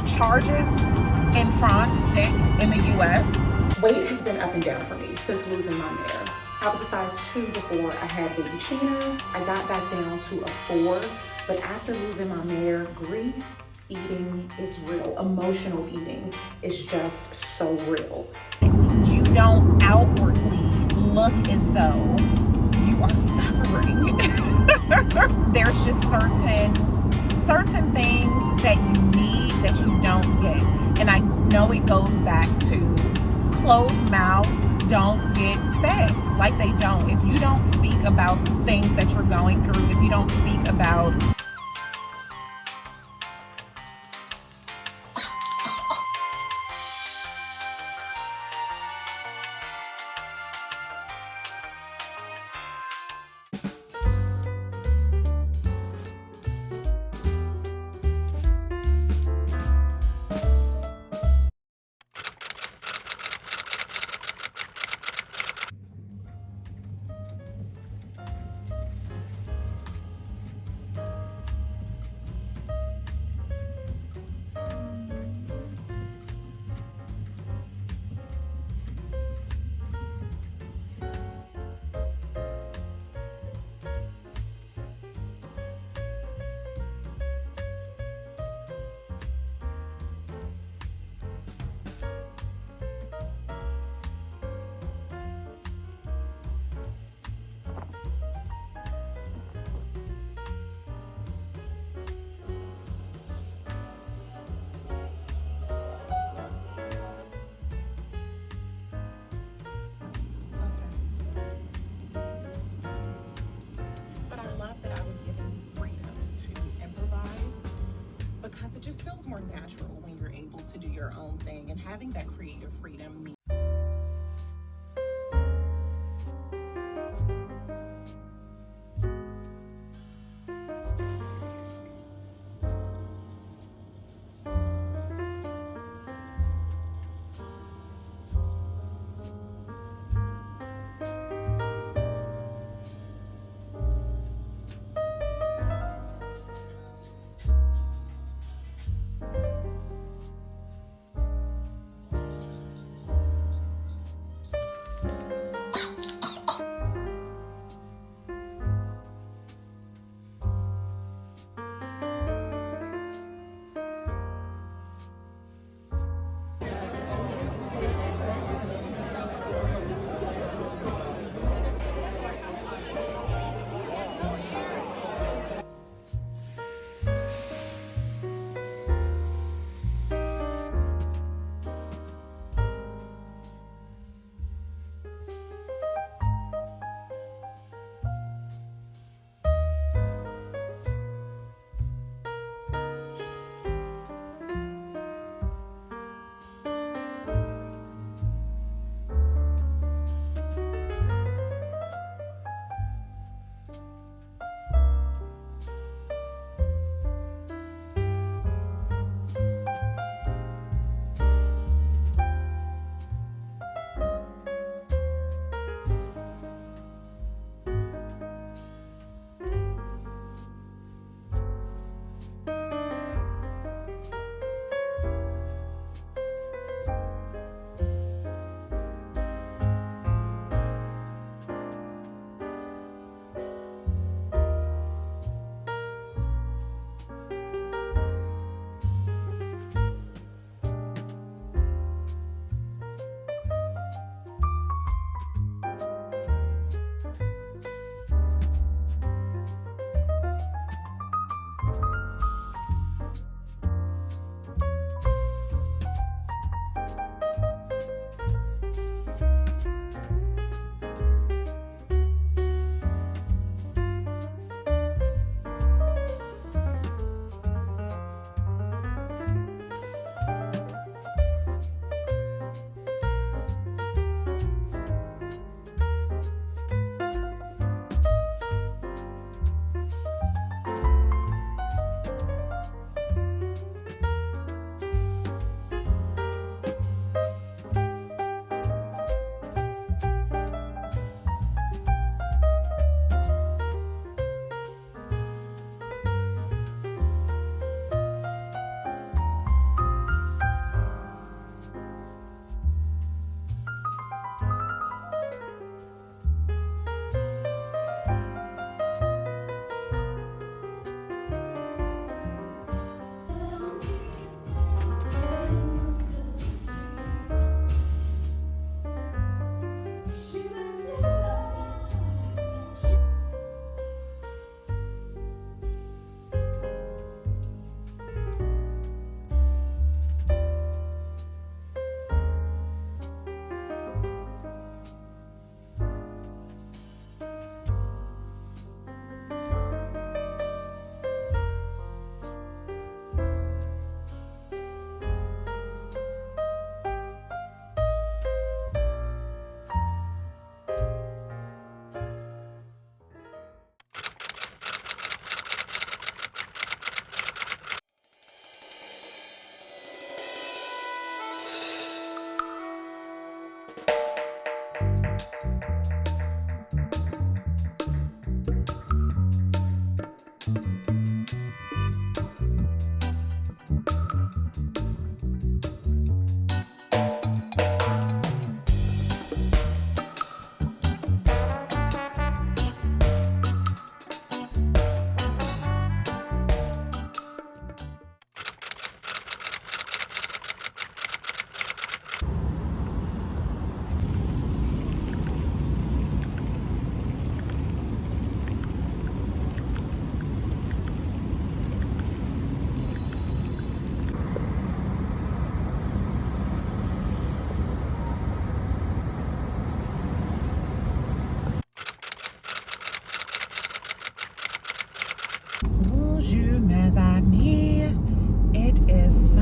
charges in France stick in the US. Weight has been up and down for me since losing my mare. I was a size 2 before I had baby Chino. I got back down to a 4, but after losing my mare, grief eating is real. Emotional eating is just so real. You don't outwardly look as though you are suffering. There's just certain things that you need that you don't get. And I know it goes back to closed mouths don't get fed. Like they don't. If you don't speak about things that you're going through, if you don't speak about because it just feels more natural when you're able to do your own thing, and having that creative freedom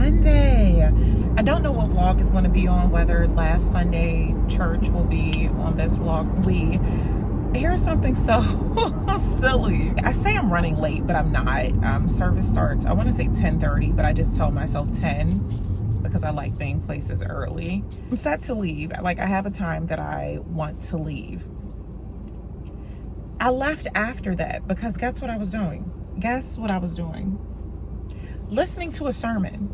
Sunday. I don't know what vlog it's going to be on, whether last Sunday church will be on this vlog. Here's something so silly. I say I'm running late, but I'm not. Service starts, I want to say 10:30, but I just told myself 10 because I like being places early. I'm set to leave. Like, I have a time that I want to leave. I left after that because guess what I was doing? Guess what I was doing? Listening to a sermon.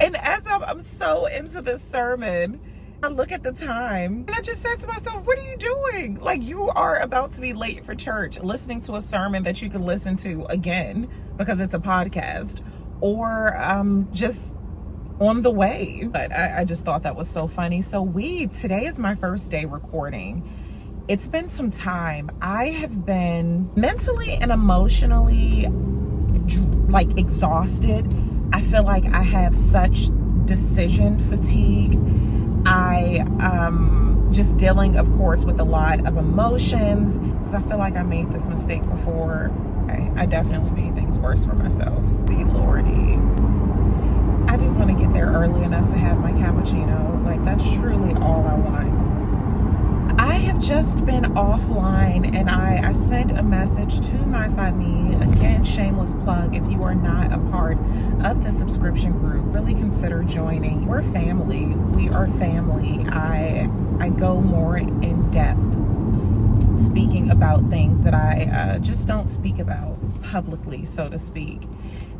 And as I'm so into this sermon, I look at the time and I just said to myself, what are you doing? Like, you are about to be late for church, listening to a sermon that you can listen to again because it's a podcast, or just on the way. But I just thought that was so funny. So today is my first day recording. It's been some time. I have been mentally and emotionally like exhausted. I feel like I have such decision fatigue. I just dealing, of course, with a lot of emotions because I feel like I made this mistake before. I definitely made things worse for myself. Be Lordy. I just want to get there early enough to have my cappuccino. Like, that's truly all I want. I have just been offline, and I sent a message to my family. Again, shameless plug, if you are not a part of the subscription group, really consider joining. We're family. We are family. I go more in depth speaking about things that I just don't speak about publicly, so to speak.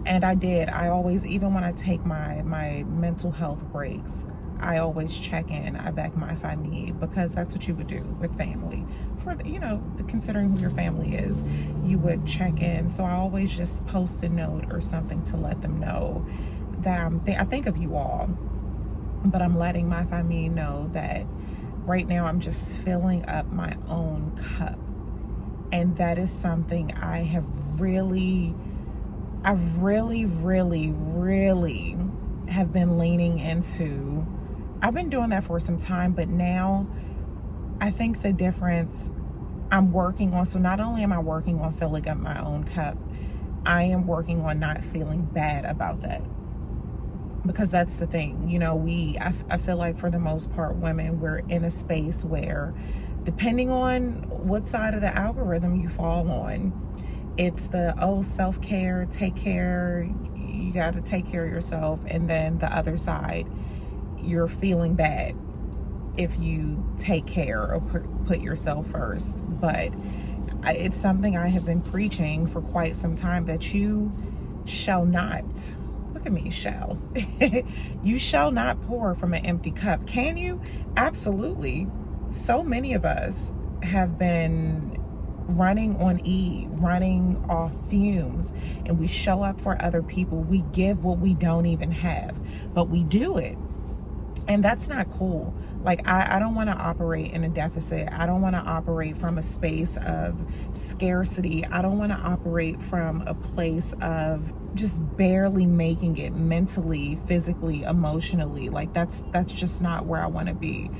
And I always, even when I take my mental health breaks, I always check in avec my famille, because that's what you would do with family. For considering who your family is, you would check in. So I always just post a note or something to let them know that I think of you all, but I'm letting my famille know that right now I'm just filling up my own cup. And that is something I really have been leaning into. I've been doing that for some time, but now I think the difference I'm working on, so not only am I working on filling up my own cup, I am working on not feeling bad about that. Because that's the thing, I feel like for the most part, women, we're in a space where, depending on what side of the algorithm you fall on, it's the, self-care, take care, you got to take care of yourself. And then the other side, you're feeling bad if you take care or put yourself first. But it's something I have been preaching for quite some time, that you shall not, look at me, you shall not pour from an empty cup. Can you? Absolutely. So many of us have been running on running off fumes, and we show up for other people. We give what we don't even have, but we do it. And that's not cool. Like, I don't want to operate in a deficit. I don't want to operate from a space of scarcity. I don't want to operate from a place of just barely making it mentally, physically, emotionally. Like, that's just not where I want to be.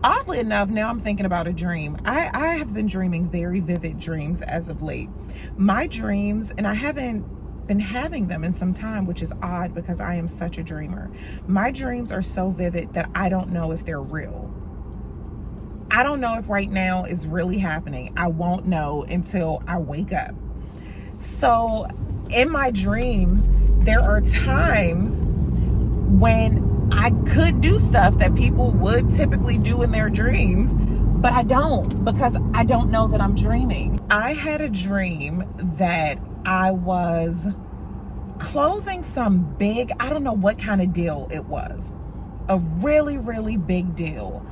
Oddly enough, now I'm thinking about a dream. I have been dreaming very vivid dreams as of late. My dreams, and I haven't been having them in some time, which is odd because I am such a dreamer. My dreams are so vivid that I don't know if they're real. I don't know if right now is really happening. I won't know until I wake up. So in my dreams, there are times when I could do stuff that people would typically do in their dreams, but I don't, because I don't know that I'm dreaming. I had a dream that I was closing some big, I don't know what kind of deal it was, a really, really big deal.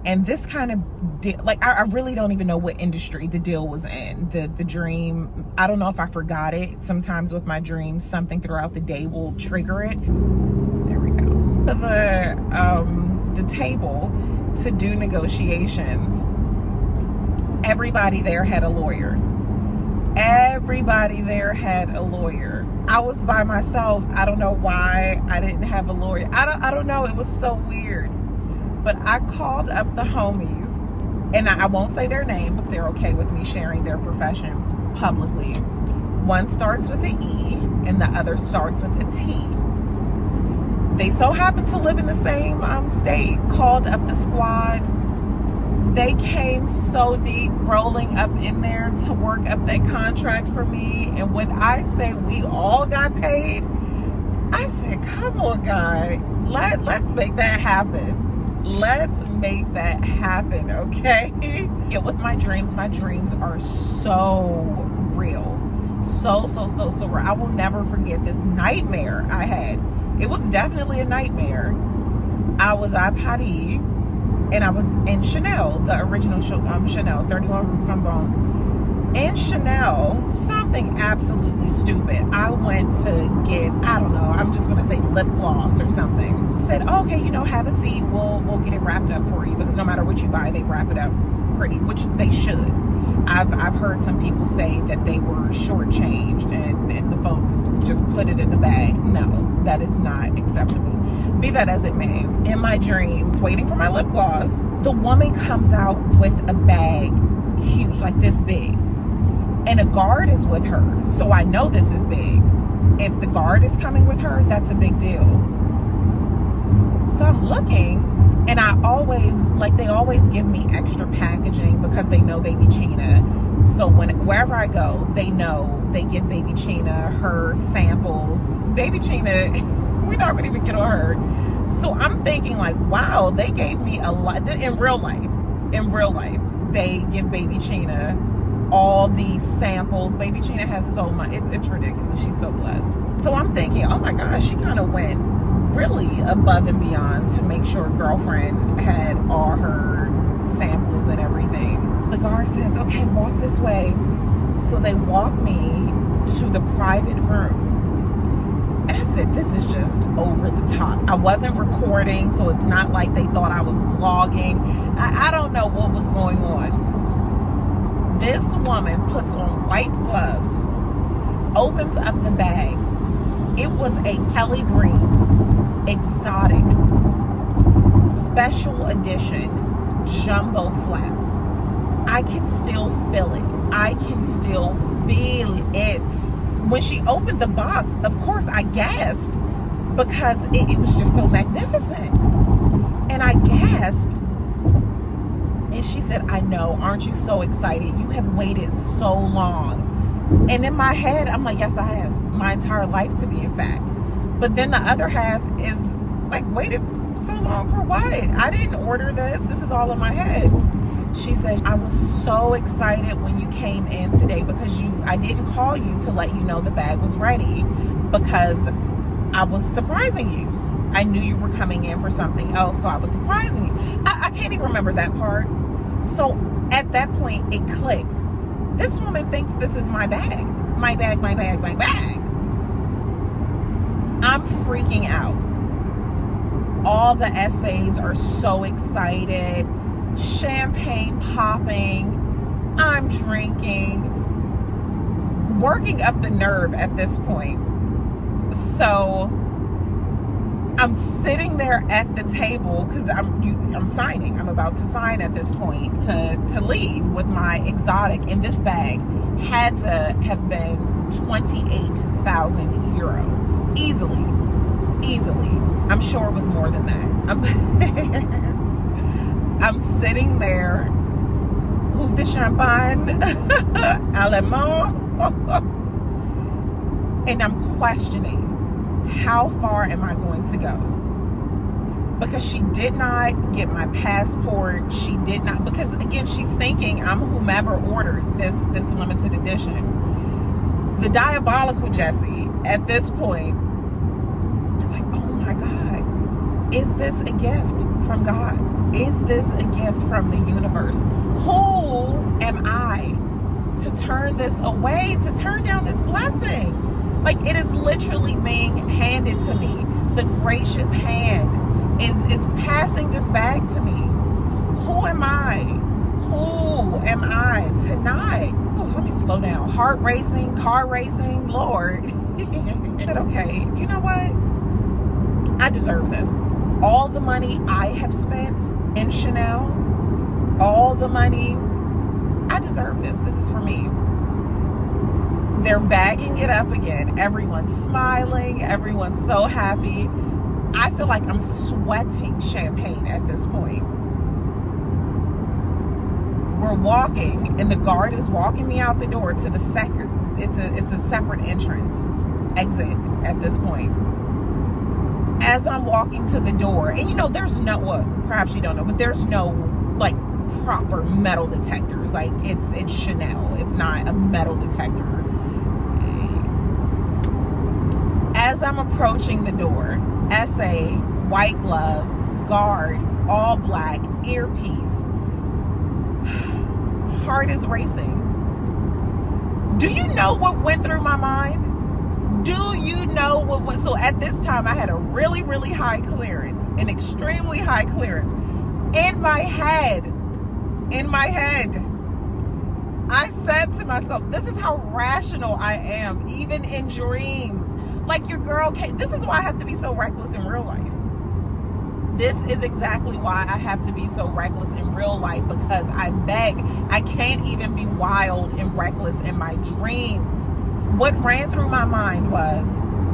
And this kind of deal, like, I really don't even know what industry the deal was in. The dream, I don't know if I forgot it. Sometimes with my dreams, something throughout the day will trigger it. There we go. The table to do negotiations, everybody there had a lawyer. Everybody there had a lawyer. I was by myself. I don't know why I didn't have a lawyer. I don't know. It was so weird. But I called up the homies, and I won't say their name, but they're okay with me sharing their profession publicly. One starts with an E and the other starts with a T. They so happen to live in the same state. Called up the squad. They came so deep, rolling up in there to work up that contract for me. And when I say we all got paid, I said, come on, guy, let's make that happen. Let's make that happen, okay? Yeah, with my dreams are so real. So real. I will never forget this nightmare I had. It was definitely a nightmare. I was at Paris, and I was in Chanel, the original Chanel, 31 Rue Cambon. In Chanel, something absolutely stupid. I went to get, I don't know, I'm just gonna say lip gloss or something. Said, oh, okay, have a seat. We'll get it wrapped up for you, because no matter what you buy, they wrap it up pretty, which they should. I've heard some people say that they were shortchanged and the folks just put it in the bag. No, that is not acceptable. Be that as it may, in my dreams, waiting for my lip gloss, the woman comes out with a bag huge, like this big, and a guard is with her. So I know this is big. If the guard is coming with her, that's a big deal. So I'm looking, and I always, they always give me extra packaging because they know baby Chena. So wherever I go, they know they give baby Chena her samples. Baby Chena, we're not gonna even get on her. So I'm thinking wow, they gave me a lot. In real life, they give baby Chena all these samples. Baby Chena has so much, it's ridiculous. She's so blessed. So I'm thinking, oh my gosh, she kind of went really above and beyond to make sure girlfriend had all her samples and everything. The guard says, okay, walk this way. So they walk me to the private room. And I said, this is just over the top. I wasn't recording, so it's not like they thought I was vlogging. I don't know what was going on. This woman puts on white gloves, opens up the bag. It was a Kelly Green exotic special edition jumbo flap. I can still feel it. When she opened the box, of course I gasped because it was just so magnificent. And I gasped. And she said, I know, aren't you so excited? You have waited so long. And in my head, I'm like, yes, I have. My entire life, to be in fact. But then the other half is waited so long for what? I didn't order this. This is all in my head. She said, I was so excited when you came in today because I didn't call you to let you know the bag was ready because I was surprising you. I knew you were coming in for something else, so I was surprising you. I can't even remember that part. So at that point, it clicks. This woman thinks this is my bag. My bag. I'm freaking out. All the essays are so excited. Champagne popping. I'm drinking. Working up the nerve at this point. So I'm sitting there at the table because I'm signing. I'm about to sign at this point to leave with my exotic. And this bag had to have been 28,000 euro. Easily. I'm sure it was more than that. I'm sitting there, coupe de champagne, allemand, and I'm questioning, how far am I going to go? Because she did not get my passport. She did not, because again, she's thinking I'm whomever ordered this limited edition. The diabolical Jessie at this point is like, oh my God, is this a gift from God? Is this a gift from the universe? Who am I to turn this away, to turn down this blessing? It is literally being handed to me. The gracious hand is passing this bag to me. Who am I? Who am I to not? Oh, let me slow down. Heart racing, car racing, Lord. I said, okay, you know what? I deserve this. All the money I have spent in Chanel, all the money, I deserve this. This is for me. They're bagging it up again. Everyone's smiling. Everyone's so happy. I feel like I'm sweating champagne at this point. We're walking, and the guard is walking me out the door to the second. It's a separate exit at this point. As I'm walking to the door, and you know, there's no, well, perhaps you don't know, but there's no like proper metal detectors. Like it's Chanel. It's not a metal detector. As I'm approaching the door, SA, white gloves, guard, all black, earpiece. Heart is racing. Do you know what went through my mind? Do you know what was? So at this time, I had a really, really high clearance, an extremely high clearance. In my head, I said to myself, this is how rational I am, even in dreams. Like your girl can't, this is why I have to be so reckless in real life. This is exactly why I have to be so reckless in real life, because I can't even be wild and reckless in my dreams. What ran through my mind was,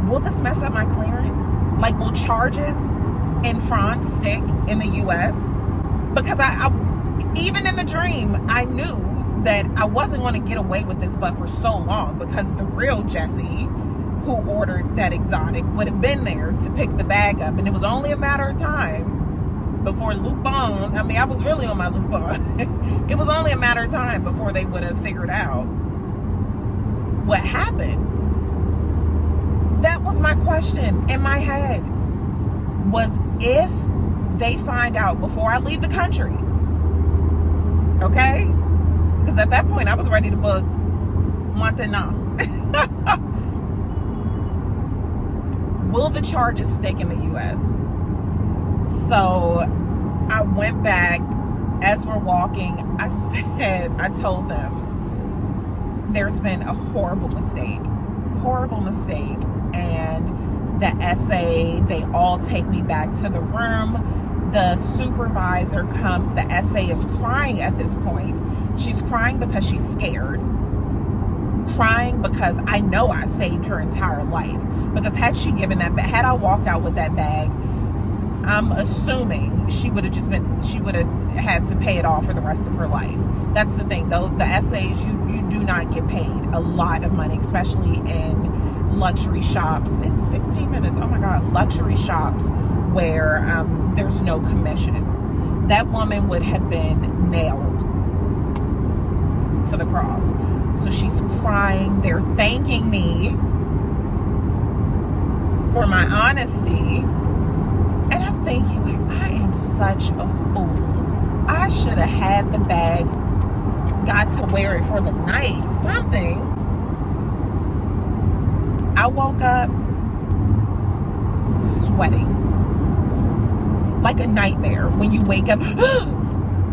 will this mess up my clearance? Like, will charges in France stick in the US? Because I even in the dream, I knew that I wasn't going to get away with this but for so long, because the real Jessie who ordered that exotic would have been there to pick the bag up, and it was only a matter of time before Lupin, I mean, I was really on my Lupin. It was only a matter of time before they would have figured out what happened. That was my question in my head, was if they find out before I leave the country, okay? Because at that point I was ready to book Montana. Will the charges stick in the US? So I went back. As we're walking, I told them, there's been a horrible mistake, and the SA, they all take me back to the room. The supervisor comes. The SA is crying at this point. She's crying because she's scared, crying because I know I saved her entire life. Because had she given that bag, had I walked out with that bag, I'm assuming she would have had to pay it off for the rest of her life. That's the thing, though. The SAs, you do not get paid a lot of money, especially in luxury shops. It's 16 minutes. Oh my God. Luxury shops where there's no commission. That woman would have been nailed to the cross. So she's crying. They're thanking me for my honesty. And I'm thinking, like, I am such a fool. I should have had the bag, got to wear it for the night, something. I woke up sweating like a nightmare. When you wake up,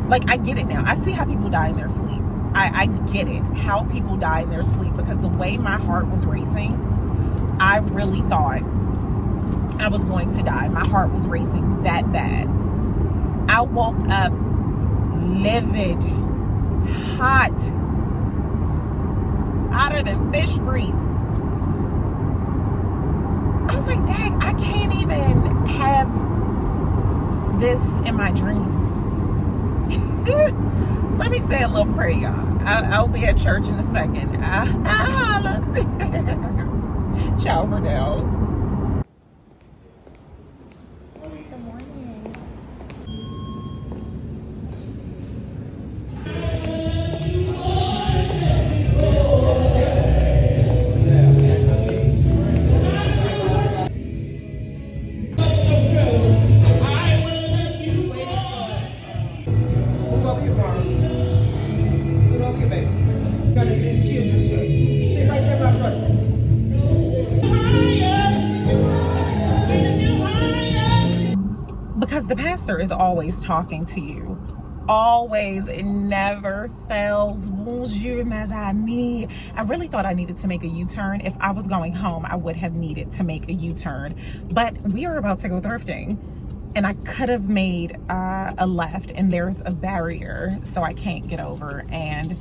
like, I get it now. I see how people die in their sleep. I get it, how people die in their sleep, because the way my heart was racing, I really thought I was going to die. My heart was racing that bad. I woke up livid, hot, hotter than fish grease. I was like, dang, I can't even have this in my dreams. Let me say a little prayer, y'all. I'll be at church in a second. Ciao for now. Because the pastor is always talking to you. Always. It never fails. Bonjour, mes amis. I really thought I needed to make a U-turn. If I was going home, I would have needed to make a U-turn. But we are about to go thrifting. and I could have made a left, and there's a barrier, so I can't get over. And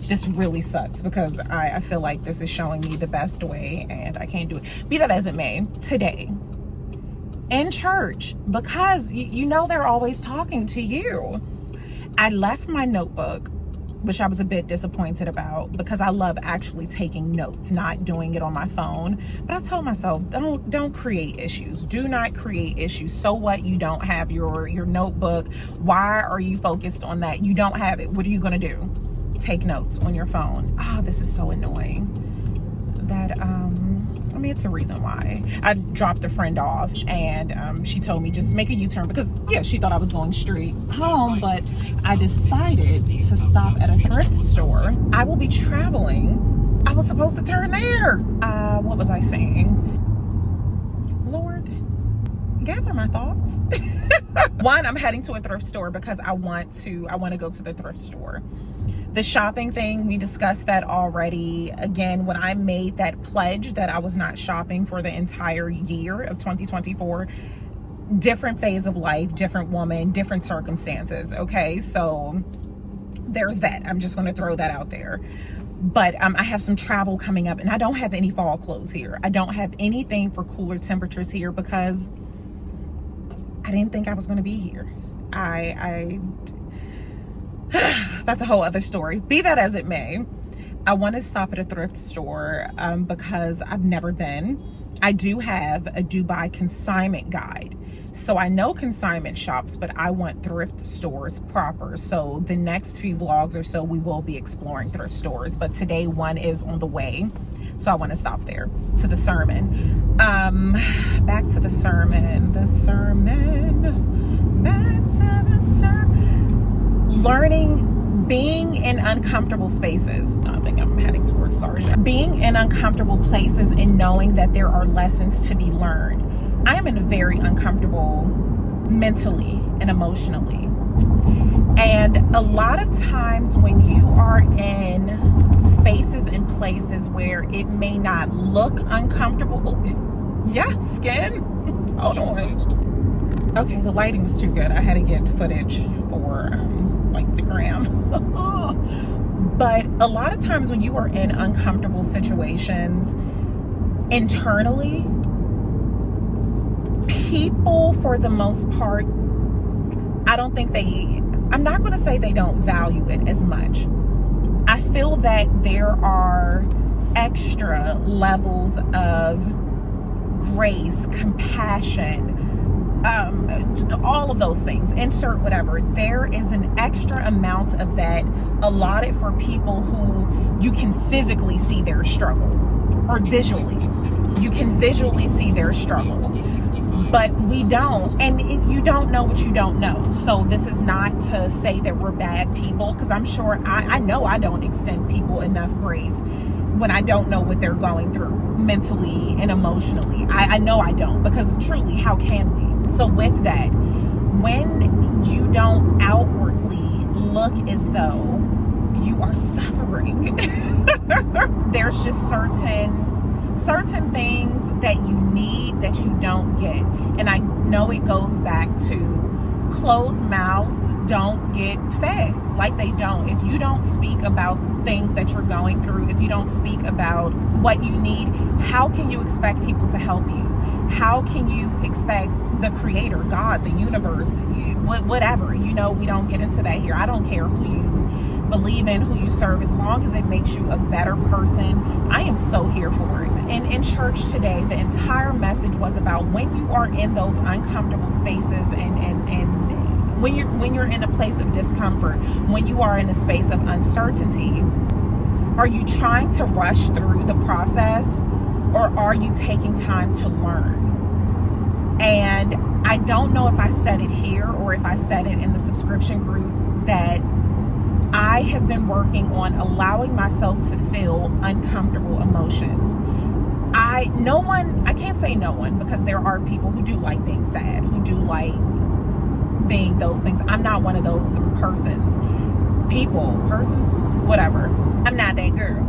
this really sucks because I feel like this is showing me the best way and I can't do it. Be that as it may, today in church, because you know they're always talking to you, I left my notebook, which I was a bit disappointed about because I love actually taking notes, not doing it on my phone. But I told myself, don't create issues. Do not create issues. So what? You don't have your notebook. Why are you focused on that? You don't have it. What are you gonna do? Take notes on your phone. Oh, this is so annoying. That I mean, it's a reason why. I dropped a friend off and she told me just make a U-turn because, yeah, she thought I was going straight home, but I decided to stop at a thrift store. I will be traveling. I was supposed to turn there. What was I saying? Lord, gather my thoughts. One, I'm heading to a thrift store because I want to go to the thrift store. The shopping thing, we discussed that already. Again, when I made that pledge that I was not shopping for the entire year of 2024, different phase of life, different woman, different circumstances, okay? So there's that. I'm just going to throw that out there. But I have some travel coming up, and I don't have any fall clothes here. I don't have anything for cooler temperatures here because I didn't think I was going to be here. That's a whole other story. Be that as it may, I want to stop at a thrift store because I've never been. I do have a Dubai consignment guide. So I know consignment shops, but I want thrift stores proper. So the next few vlogs or so, we will be exploring thrift stores. But today one is on the way. So I want to stop there. To the sermon. Back to the sermon. Back to the sermon. Learning, being in uncomfortable spaces. I think I'm heading towards Sarja. Being in uncomfortable places and knowing that there are lessons to be learned. I am in a very uncomfortable mentally and emotionally. And a lot of times when you are in spaces and places where it may not look uncomfortable. Oh, yeah, skin. Hold on. Okay, the lighting is too good. I had to get footage for like the gram. But a lot of times when you are in uncomfortable situations internally, people for the most part, I don't think I'm not going to say they don't value it as much. I feel that there are extra levels of grace, compassion, all of those things, insert whatever. There is an extra amount of that allotted for people who you can physically see their struggle, or visually. You can visually see their struggle, but we don't, and you don't know what you don't know. So this is not to say that we're bad people, because I'm sure I know I don't extend people enough grace when I don't know what they're going through mentally and emotionally. I know I don't, because truly, how can we? So with that, when you don't outwardly look as though you are suffering, there's just certain things that you need that you don't get. And I know it goes back to closed mouths don't get fed. Like they don't. If you don't speak about things that you're going through, if you don't speak about what you need, how can you expect people to help you? How can you expect the creator, God, the universe, whatever? You know, we don't get into that here. I don't care who you believe in, who you serve, as long as it makes you a better person. I am so here for it. And in church today, the entire message was about when you are in those uncomfortable spaces and when you're in a place of discomfort, when you are in a space of uncertainty, are you trying to rush through the process, or are you taking time to learn? And I don't know if I said it here or if I said it in the subscription group, that I have been working on allowing myself to feel uncomfortable emotions. I can't say no one, because there are people who do like being sad, who do like being those things. I'm not one of those persons, whatever. I'm not that girl.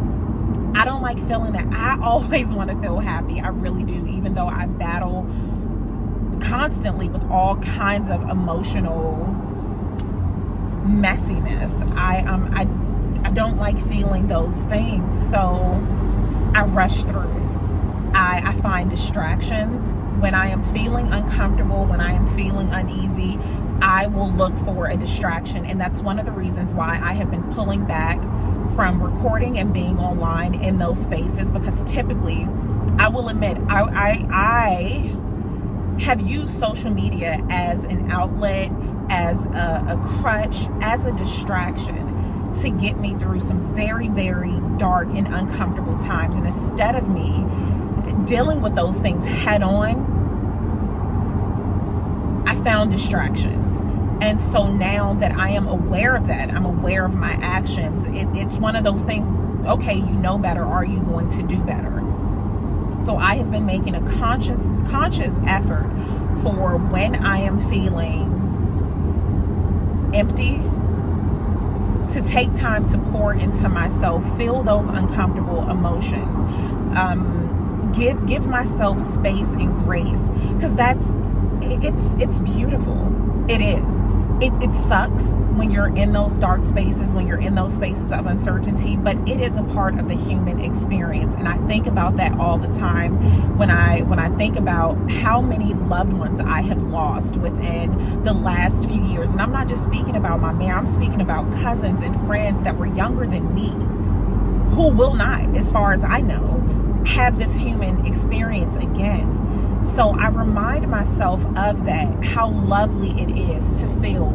I don't like feeling that. I always want to feel happy. I really do, even though I battle constantly with all kinds of emotional messiness. I don't like feeling those things, so I rush through it. I find distractions. When I am feeling uncomfortable, when I am feeling uneasy, I will look for a distraction. And that's one of the reasons why I have been pulling back from recording and being online in those spaces, because typically, I will admit, I have used social media as an outlet, as a crutch, as a distraction to get me through some very, very dark and uncomfortable times. And instead of me dealing with those things head on, I found distractions. And so now that I am aware of that, I'm aware of my actions, it's one of those things, okay, you know better, are you going to do better? So I have been making a conscious effort for when I am feeling empty, to take time to pour into myself, feel those uncomfortable emotions, give myself space and grace, because it's beautiful. It is. It sucks when you're in those dark spaces, when you're in those spaces of uncertainty, but it is a part of the human experience. And I think about that all the time when I think about how many loved ones I have lost within the last few years. And I'm not just speaking about my man, I'm speaking about cousins and friends that were younger than me, who will not, as far as I know, have this human experience again. So I remind myself of that, how lovely it is to feel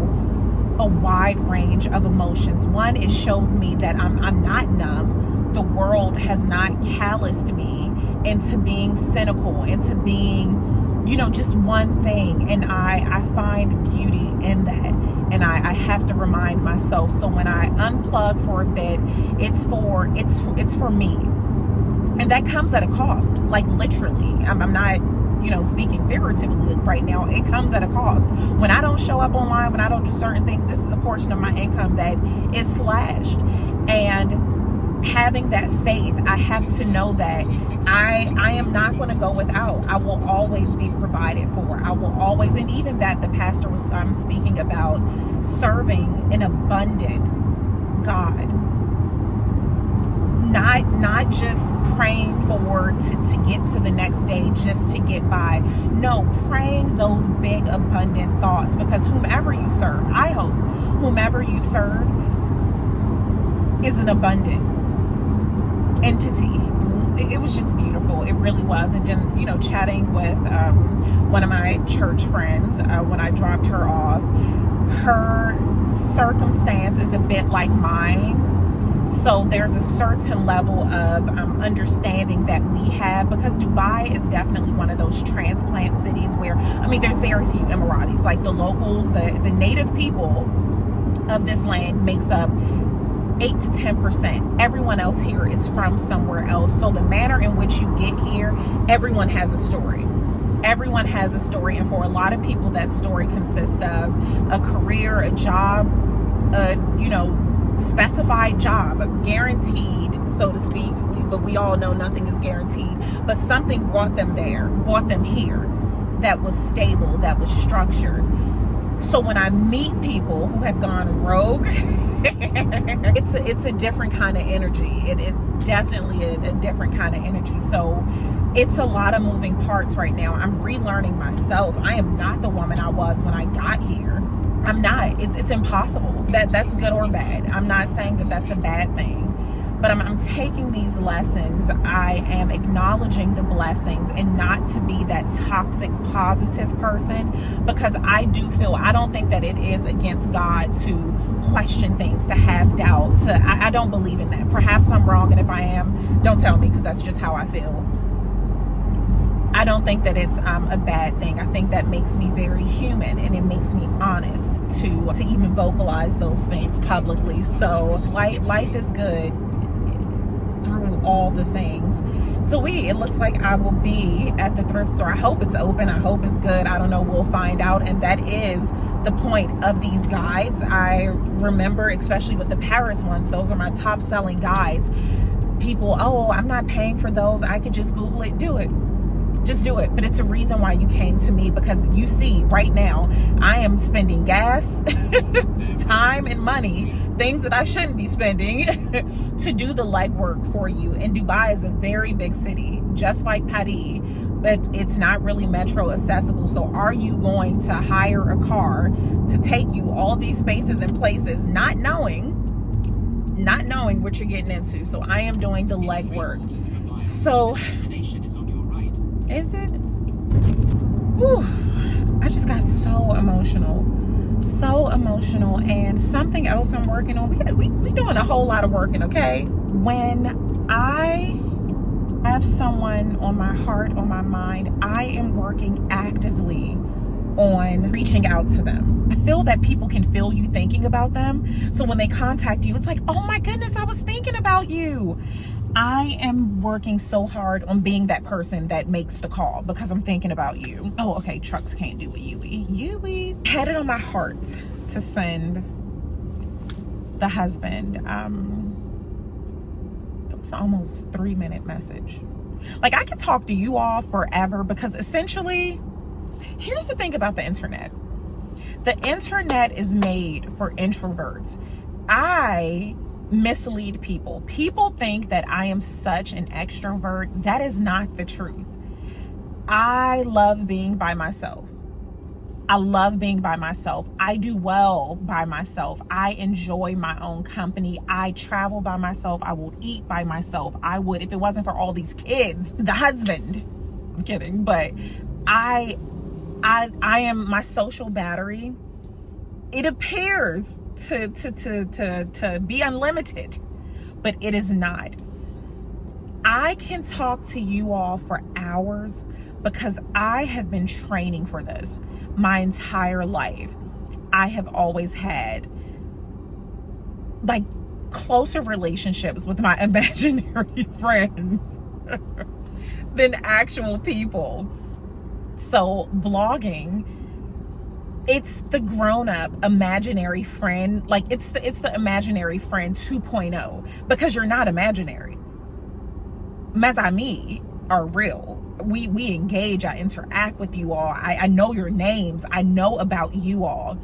a wide range of emotions. One, it shows me that I'm not numb. The world has not calloused me into being cynical, into being, just one thing. And I find beauty in that. And I have to remind myself. So when I unplug for a bit, it's for me. And that comes at a cost, like literally. I'm not speaking figuratively right now. It comes at a cost. When I don't show up online, when I don't do certain things, this is a portion of my income that is slashed. And having that faith, I have to know that I am not going to go without. I will always be provided for. I will always, and even that the pastor was speaking about, serving an abundant God. Not just praying to get to the next day just to get by. No, praying those big abundant thoughts, because whomever you serve, I hope whomever you serve is an abundant entity. It was just beautiful. It really was. And then, chatting with one of my church friends when I dropped her off, her circumstance is a bit like mine. So there's a certain level of understanding that we have, because Dubai is definitely one of those transplant cities where, there's very few Emiratis. Like the locals, the native people of this land makes up 8 to 10%. Everyone else here is from somewhere else. So the manner in which you get here, everyone has a story. Everyone has a story. And for a lot of people, that story consists of a career, a job, specified job, guaranteed, so to speak. But we all know nothing is guaranteed. But something brought them here, that was stable, that was structured. So when I meet people who have gone rogue, it's a different kind of energy. It's definitely a different kind of energy. So it's a lot of moving parts right now. I'm relearning myself. I am not the woman I was when I got here. I'm not. It's impossible. That's good or bad. I'm not saying that that's a bad thing. But I'm taking these lessons. I am acknowledging the blessings, and not to be that toxic positive person, because I don't think that it is against God to question things, to have doubt. I don't believe in that. Perhaps I'm wrong, and if I am, don't tell me, because that's just how I feel. I don't think that it's a bad thing. I think that makes me very human, and it makes me honest to even vocalize those things publicly. So life is good through all the things. So it looks like I will be at the thrift store. I hope it's open. I hope it's good. I don't know. We'll find out. And that is the point of these guides. I remember, especially with the Paris ones, those are my top selling guides. People, I'm not paying for those. I could just Google it, do it. Just do it. But it's a reason why you came to me, because you see right now I am spending gas, time and money, things that I shouldn't be spending to do the legwork for you. And Dubai is a very big city, just like Paris, but it's not really metro accessible. So are you going to hire a car to take you all these spaces and places, not knowing what you're getting into? So I am doing the legwork. So is it? Whew. I just got so emotional. And something else I'm working on. We doing a whole lot of working, okay? When I have someone on my heart, on my mind, I am working actively on reaching out to them. I feel that people can feel you thinking about them. So when they contact you, it's like, oh my goodness, I was thinking about you. I am working so hard on being that person that makes the call because I'm thinking about you. Oh, okay, trucks can't do a Yui. Had it on my heart to send the husband, it was almost 3-minute message. Like, I could talk to you all forever, because essentially, here's the thing about the internet. The internet is made for introverts. I mislead people. People think that I am such an extrovert. That is not the truth. I love being by myself. I do well by myself. I enjoy my own company. I travel by myself. I will eat by myself. I would, if it wasn't for all these kids, the husband. I'm kidding, but I am my social battery. It appears to be unlimited, but it is not. I can talk to you all for hours because I have been training for this my entire life. I have always had like closer relationships with my imaginary friends than actual people. So vlogging, it's the grown-up imaginary friend. Like it's the imaginary friend 2.0, because you're not imaginary. Mes amis are real. We engage, I interact with you all. I know your names. I know about you all.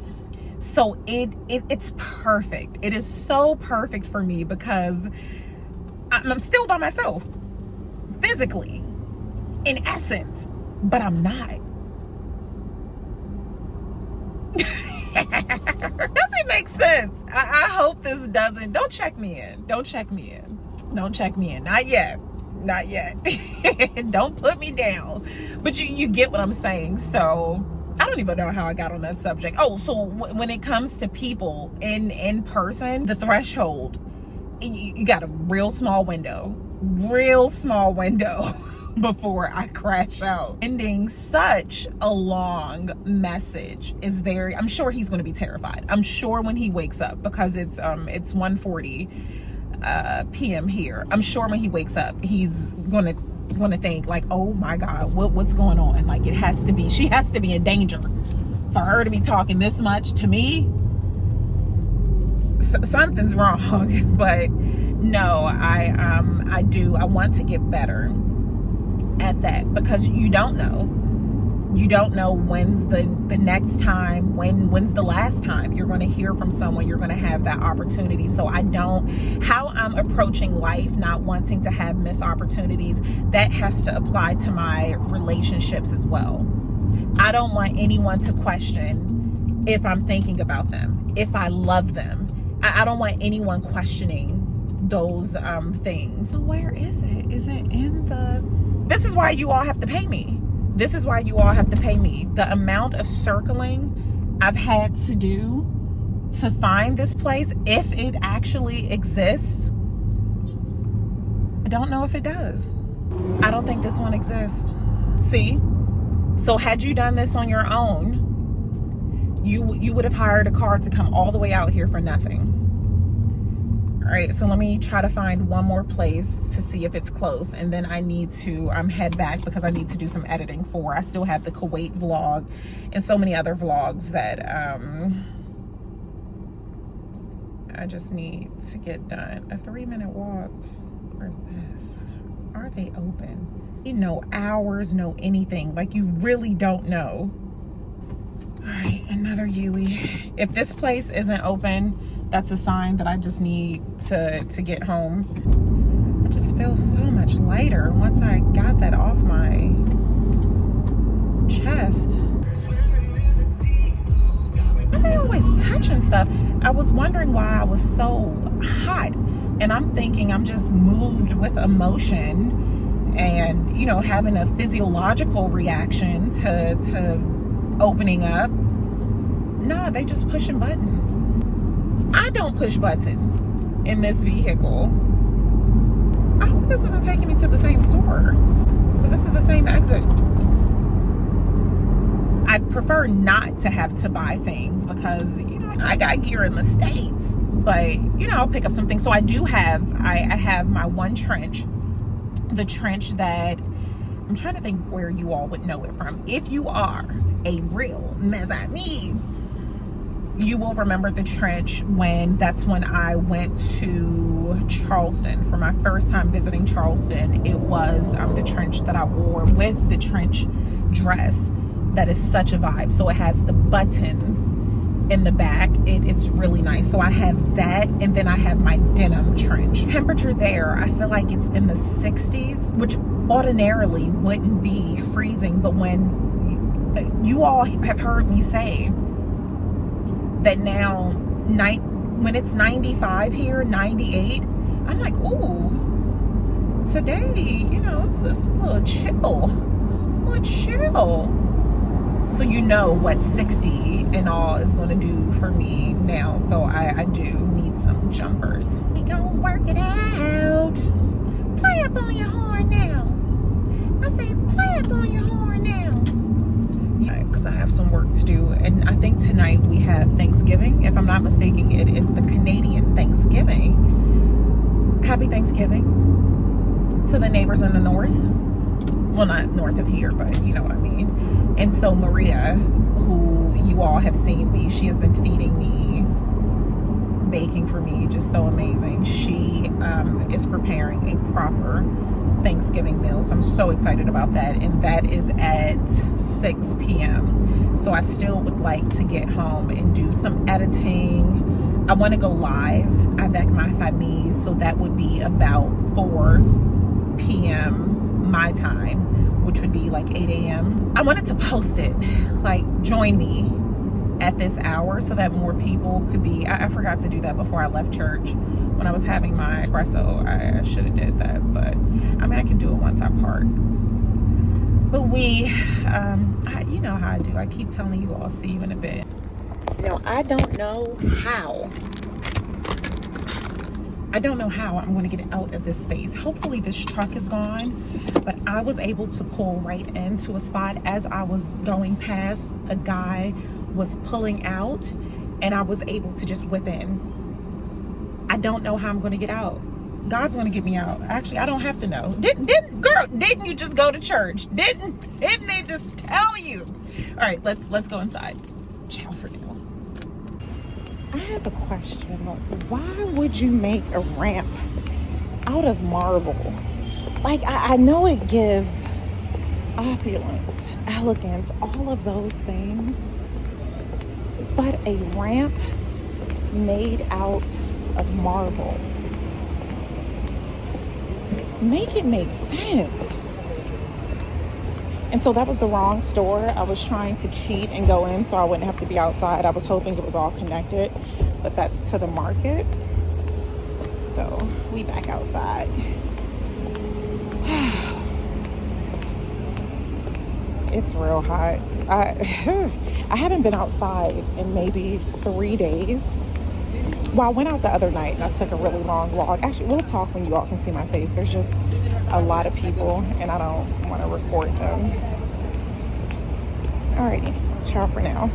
So it's perfect. It is so perfect for me because I'm still by myself physically, in essence, but I'm not. Does it make sense? I hope this doesn't. Don't check me in. Not yet. Don't put me down. But you get what I'm saying. So I don't even know how I got on that subject. Oh, so when it comes to people in person, the threshold, you got a real small window before I crash out. Ending such a long message is very, I'm sure he's going to be terrified. I'm sure when he wakes up, because it's 1:40 p.m. here. I'm sure when he wakes up, he's gonna think like, oh my God, what's going on? Like, she has to be in danger for her to be talking this much to me. Something's wrong. But no, I want to get better at that, because you don't know when's the next time, when's the last time you're going to hear from someone, you're going to have that opportunity. So how I'm approaching life, not wanting to have missed opportunities, that has to apply to my relationships as well. I don't want anyone to question if I'm thinking about them, if I love them. I don't want anyone questioning those things. So where is it? Is it in the... This is why you all have to pay me. The amount of circling I've had to do to find this place, if it actually exists. I don't know if it does. I don't think this one exists. See? So had you done this on your own, you would have hired a car to come all the way out here for nothing. All right, so let me try to find one more place to see if it's close, and then I need to head back because I need to do some editing I still have the Kuwait vlog and so many other vlogs that I just need to get done. A 3-minute walk. Where's this? Are they open? No hours, no anything. Like, you really don't know. All right, another Yui. If this place isn't open, that's a sign that I just need to get home. I just feel so much lighter once I got that off my chest. Why are they always touching stuff? I was wondering why I was so hot, and I'm thinking I'm just moved with emotion and, you know, having a physiological reaction to opening up. Nah, they just pushing buttons. I don't push buttons in this vehicle. I hope this isn't taking me to the same store, because this is the same exit. I prefer not to have to buy things because, you know, I got gear in the States, but, you know, I'll pick up some things. So I do have, I have my one trench, the trench that, I'm trying to think where you all would know it from. If you are a real mezzanine, you will remember the trench that's when I went to Charleston for my first time visiting Charleston. It was the trench that I wore with the trench dress. That is such a vibe. So it has the buttons in the back. It's really nice. So I have that, and then I have my denim trench. Temperature there, I feel like it's in the 60s, which ordinarily wouldn't be freezing, but when you all have heard me say that now when it's 95 here, 98, I'm like, ooh, today, you know, it's a little chill. So you know what 60 and all is going to do for me now. So I do need some jumpers. We gonna work it out. Play up on your horn now. I say play up on your horn now. Yeah, because I have some work to do. And I think tonight we have Thanksgiving. If I'm not mistaken, it is the Canadian Thanksgiving. Happy Thanksgiving to the neighbors in the north. Well, not north of here, but you know what I mean. And so Maria, who you all have seen me, she has been feeding me, baking for me, just so amazing. She is preparing a proper Thanksgiving meal, so I'm so excited about that. And that is at 6 p.m. So I still would like to get home and do some editing. I want to go live avec ma famille, so that would be about 4 p.m. my time, which would be like 8 a.m. I wanted to post it, like, join me at this hour so that more people could be, I forgot to do that before I left church. When I was having my espresso, I should have did that, but I mean, I can do it once I park. But you know how I do. I keep telling you all, see you in a bit. Now, I don't know how I'm going to get out of this space. Hopefully this truck is gone, but I was able to pull right into a spot as I was going past. A guy was pulling out, and I was able to just whip in. I don't know how I'm going to get out. God's going to get me out. Actually, I don't have to know. Didn't you just go to church? Didn't they just tell you? All right, let's go inside. Ciao for now. I have a question. Why would you make a ramp out of marble? Like, I know it gives opulence, elegance, all of those things, but a ramp made out of marble, make it make sense. And so that was the wrong store. I was trying to cheat and go in so I wouldn't have to be outside. I was hoping it was all connected, but that's to the market. So we back outside. It's real hot. I haven't been outside in maybe 3 days. Well, I went out the other night and I took a really long walk. Actually, we'll talk when you all can see my face. There's just a lot of people and I don't want to record them. Alrighty, ciao for now.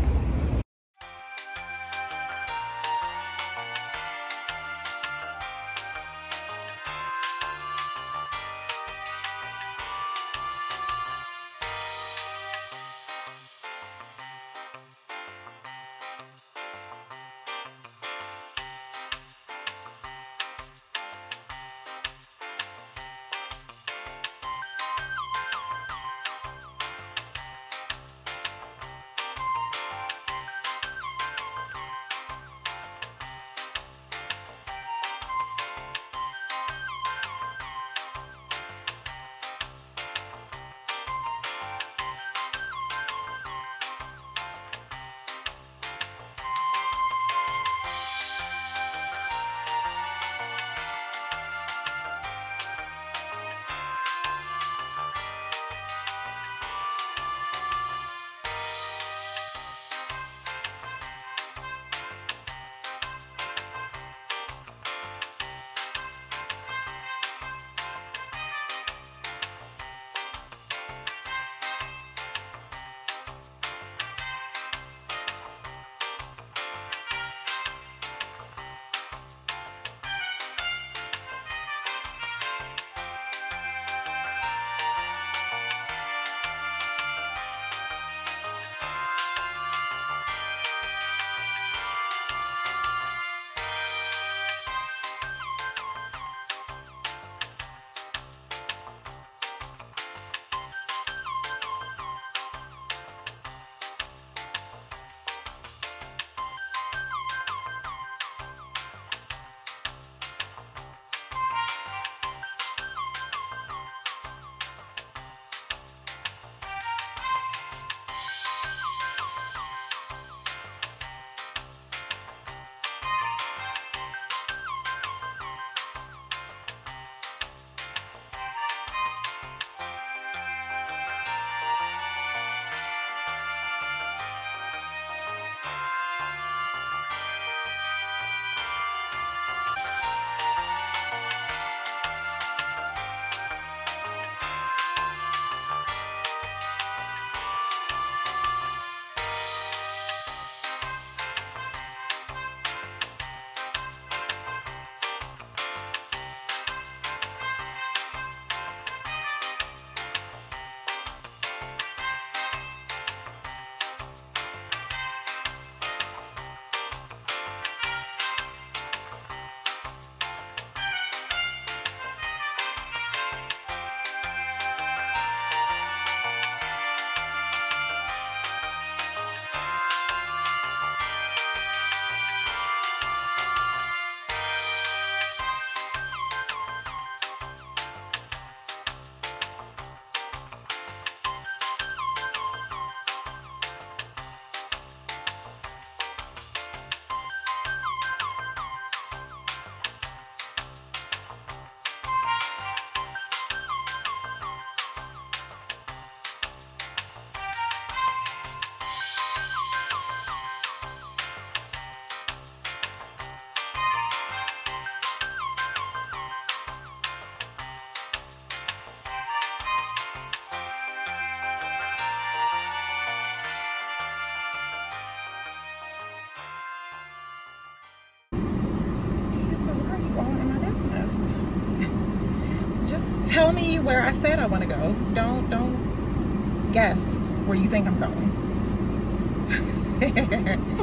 Just tell me where I said I want to go. Don't guess where you think I'm going.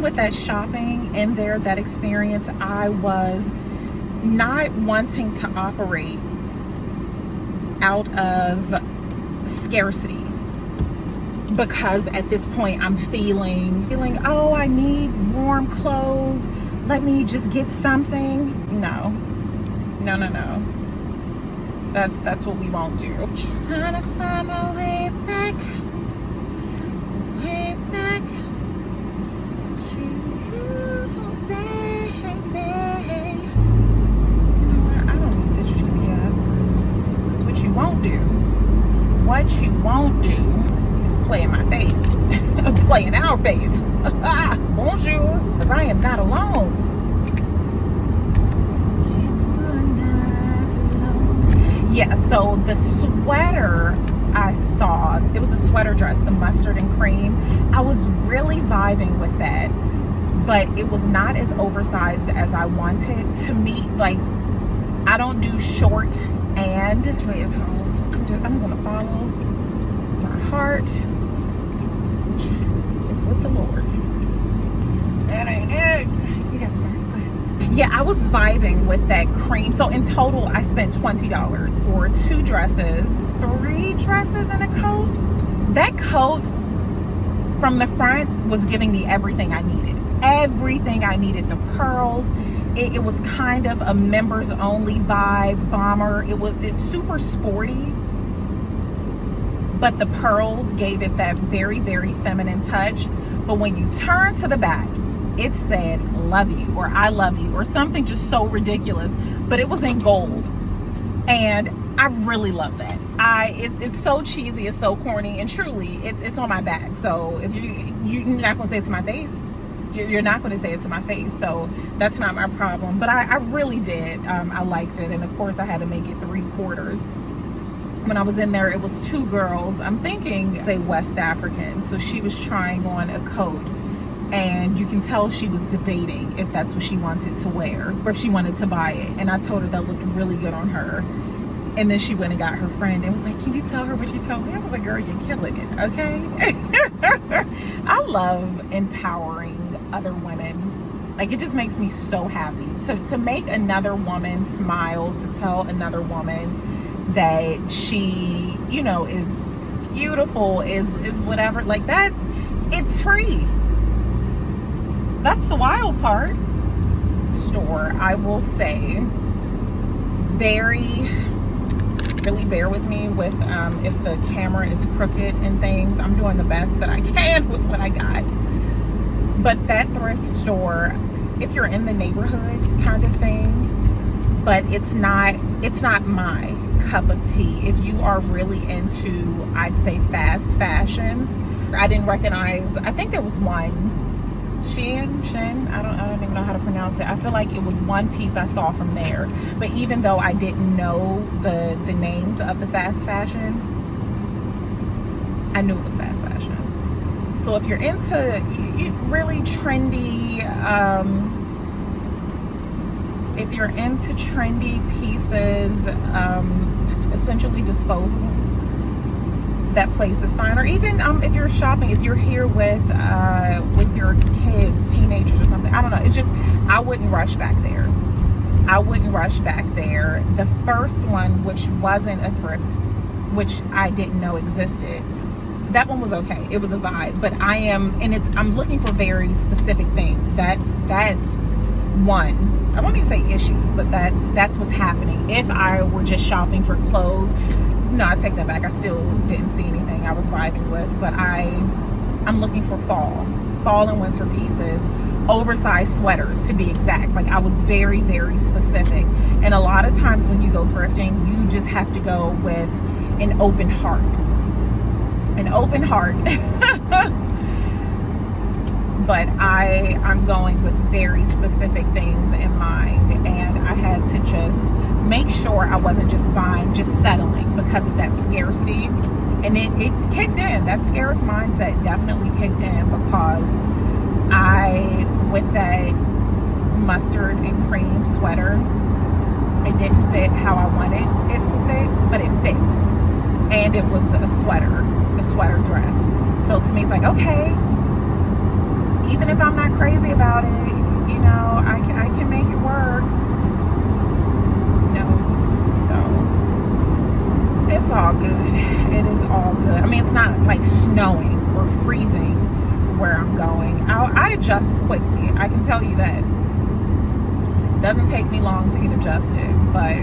With that shopping in there, that experience, I was not wanting to operate out of scarcity, because at this point I'm feeling, oh, I need warm clothes, let me just get something. No. That's what we won't do. Trying to find my way back to you, baby. You know what? I don't need this GPS. Because what you won't do is play in my face. Play in our face. Bonjour. Because I am not alone. Yeah, so the sweater I saw, it was a sweater dress, the mustard and cream. I was really vibing with that, but it was not as oversized as I wanted. To me, like, I don't do short and Trey is home. I'm gonna follow my heart, which is with the Lord. That ain't it. You got it, sorry. Yeah, I was vibing with that cream. So in total, I spent $20 for 2 dresses, 3 dresses and a coat. That coat from the front was giving me everything I needed. Everything I needed. The pearls. It was kind of a members only vibe, bomber. It's super sporty, but the pearls gave it that very, very feminine touch. But when you turn to the back, it said love you or I love you or something just so ridiculous, but it was in gold, and I really love that. It's so cheesy, it's so corny, and truly it's on my back. So if you're not gonna say it to my face, you're not going to say it to my face, so that's not my problem. But I really did. I liked it, and of course I had to make it 3/4. When I was in there, it was 2 girls, I'm thinking say West African, so she was trying on a coat, and you can tell she was debating if that's what she wanted to wear or if she wanted to buy it. And I told her that looked really good on her. And then she went and got her friend and was like, can you tell her what you told me? I was like, girl, you're killing it, okay? I love empowering other women. Like, it just makes me so happy to make another woman smile, to tell another woman that she, you know, is beautiful, is whatever, like that. It's free. That's the wild part. Store, I will say, really bear with me with if the camera is crooked and things. I'm doing the best that I can with what I got. But that thrift store, if you're in the neighborhood kind of thing, but it's not my cup of tea. If you are really into, I'd say, fast fashions, I didn't recognize, I think there was one, Shin, I don't even know how to pronounce it. I feel like it was one piece I saw from there. But even though I didn't know the names of the fast fashion, I knew it was fast fashion. So if you're into really trendy, if you're into trendy pieces, essentially disposable, that place is fine. Or even if you're shopping, if you're here with your kids, teenagers or something, I don't know, it's just, I wouldn't rush back there. The first one, which wasn't a thrift, which I didn't know existed, that one was okay. It was a vibe. But I'm looking for very specific things. That's one. I won't even say issues, but that's what's happening. If I were just shopping for clothes, no, I take that back. I still didn't see anything I was vibing with, but I'm looking for fall and winter pieces, oversized sweaters to be exact. Like, I was very, very specific. And a lot of times when you go thrifting, you just have to go with an open heart. But I'm going with very specific things in mind, and I had to just make sure I wasn't just buying, just settling because of that scarcity. And it kicked in. That scarce mindset definitely kicked in, because with that mustard and cream sweater, It didn't fit how I wanted it to fit, but it fit. And it was a sweater dress. So to me, it's like, okay, even if I'm not crazy about it, you know, I can make it work. No, so it's all good. It is all good. I mean, it's not like snowing or freezing where I'm going. I adjust quickly. I can tell you that. It doesn't take me long to get adjusted, but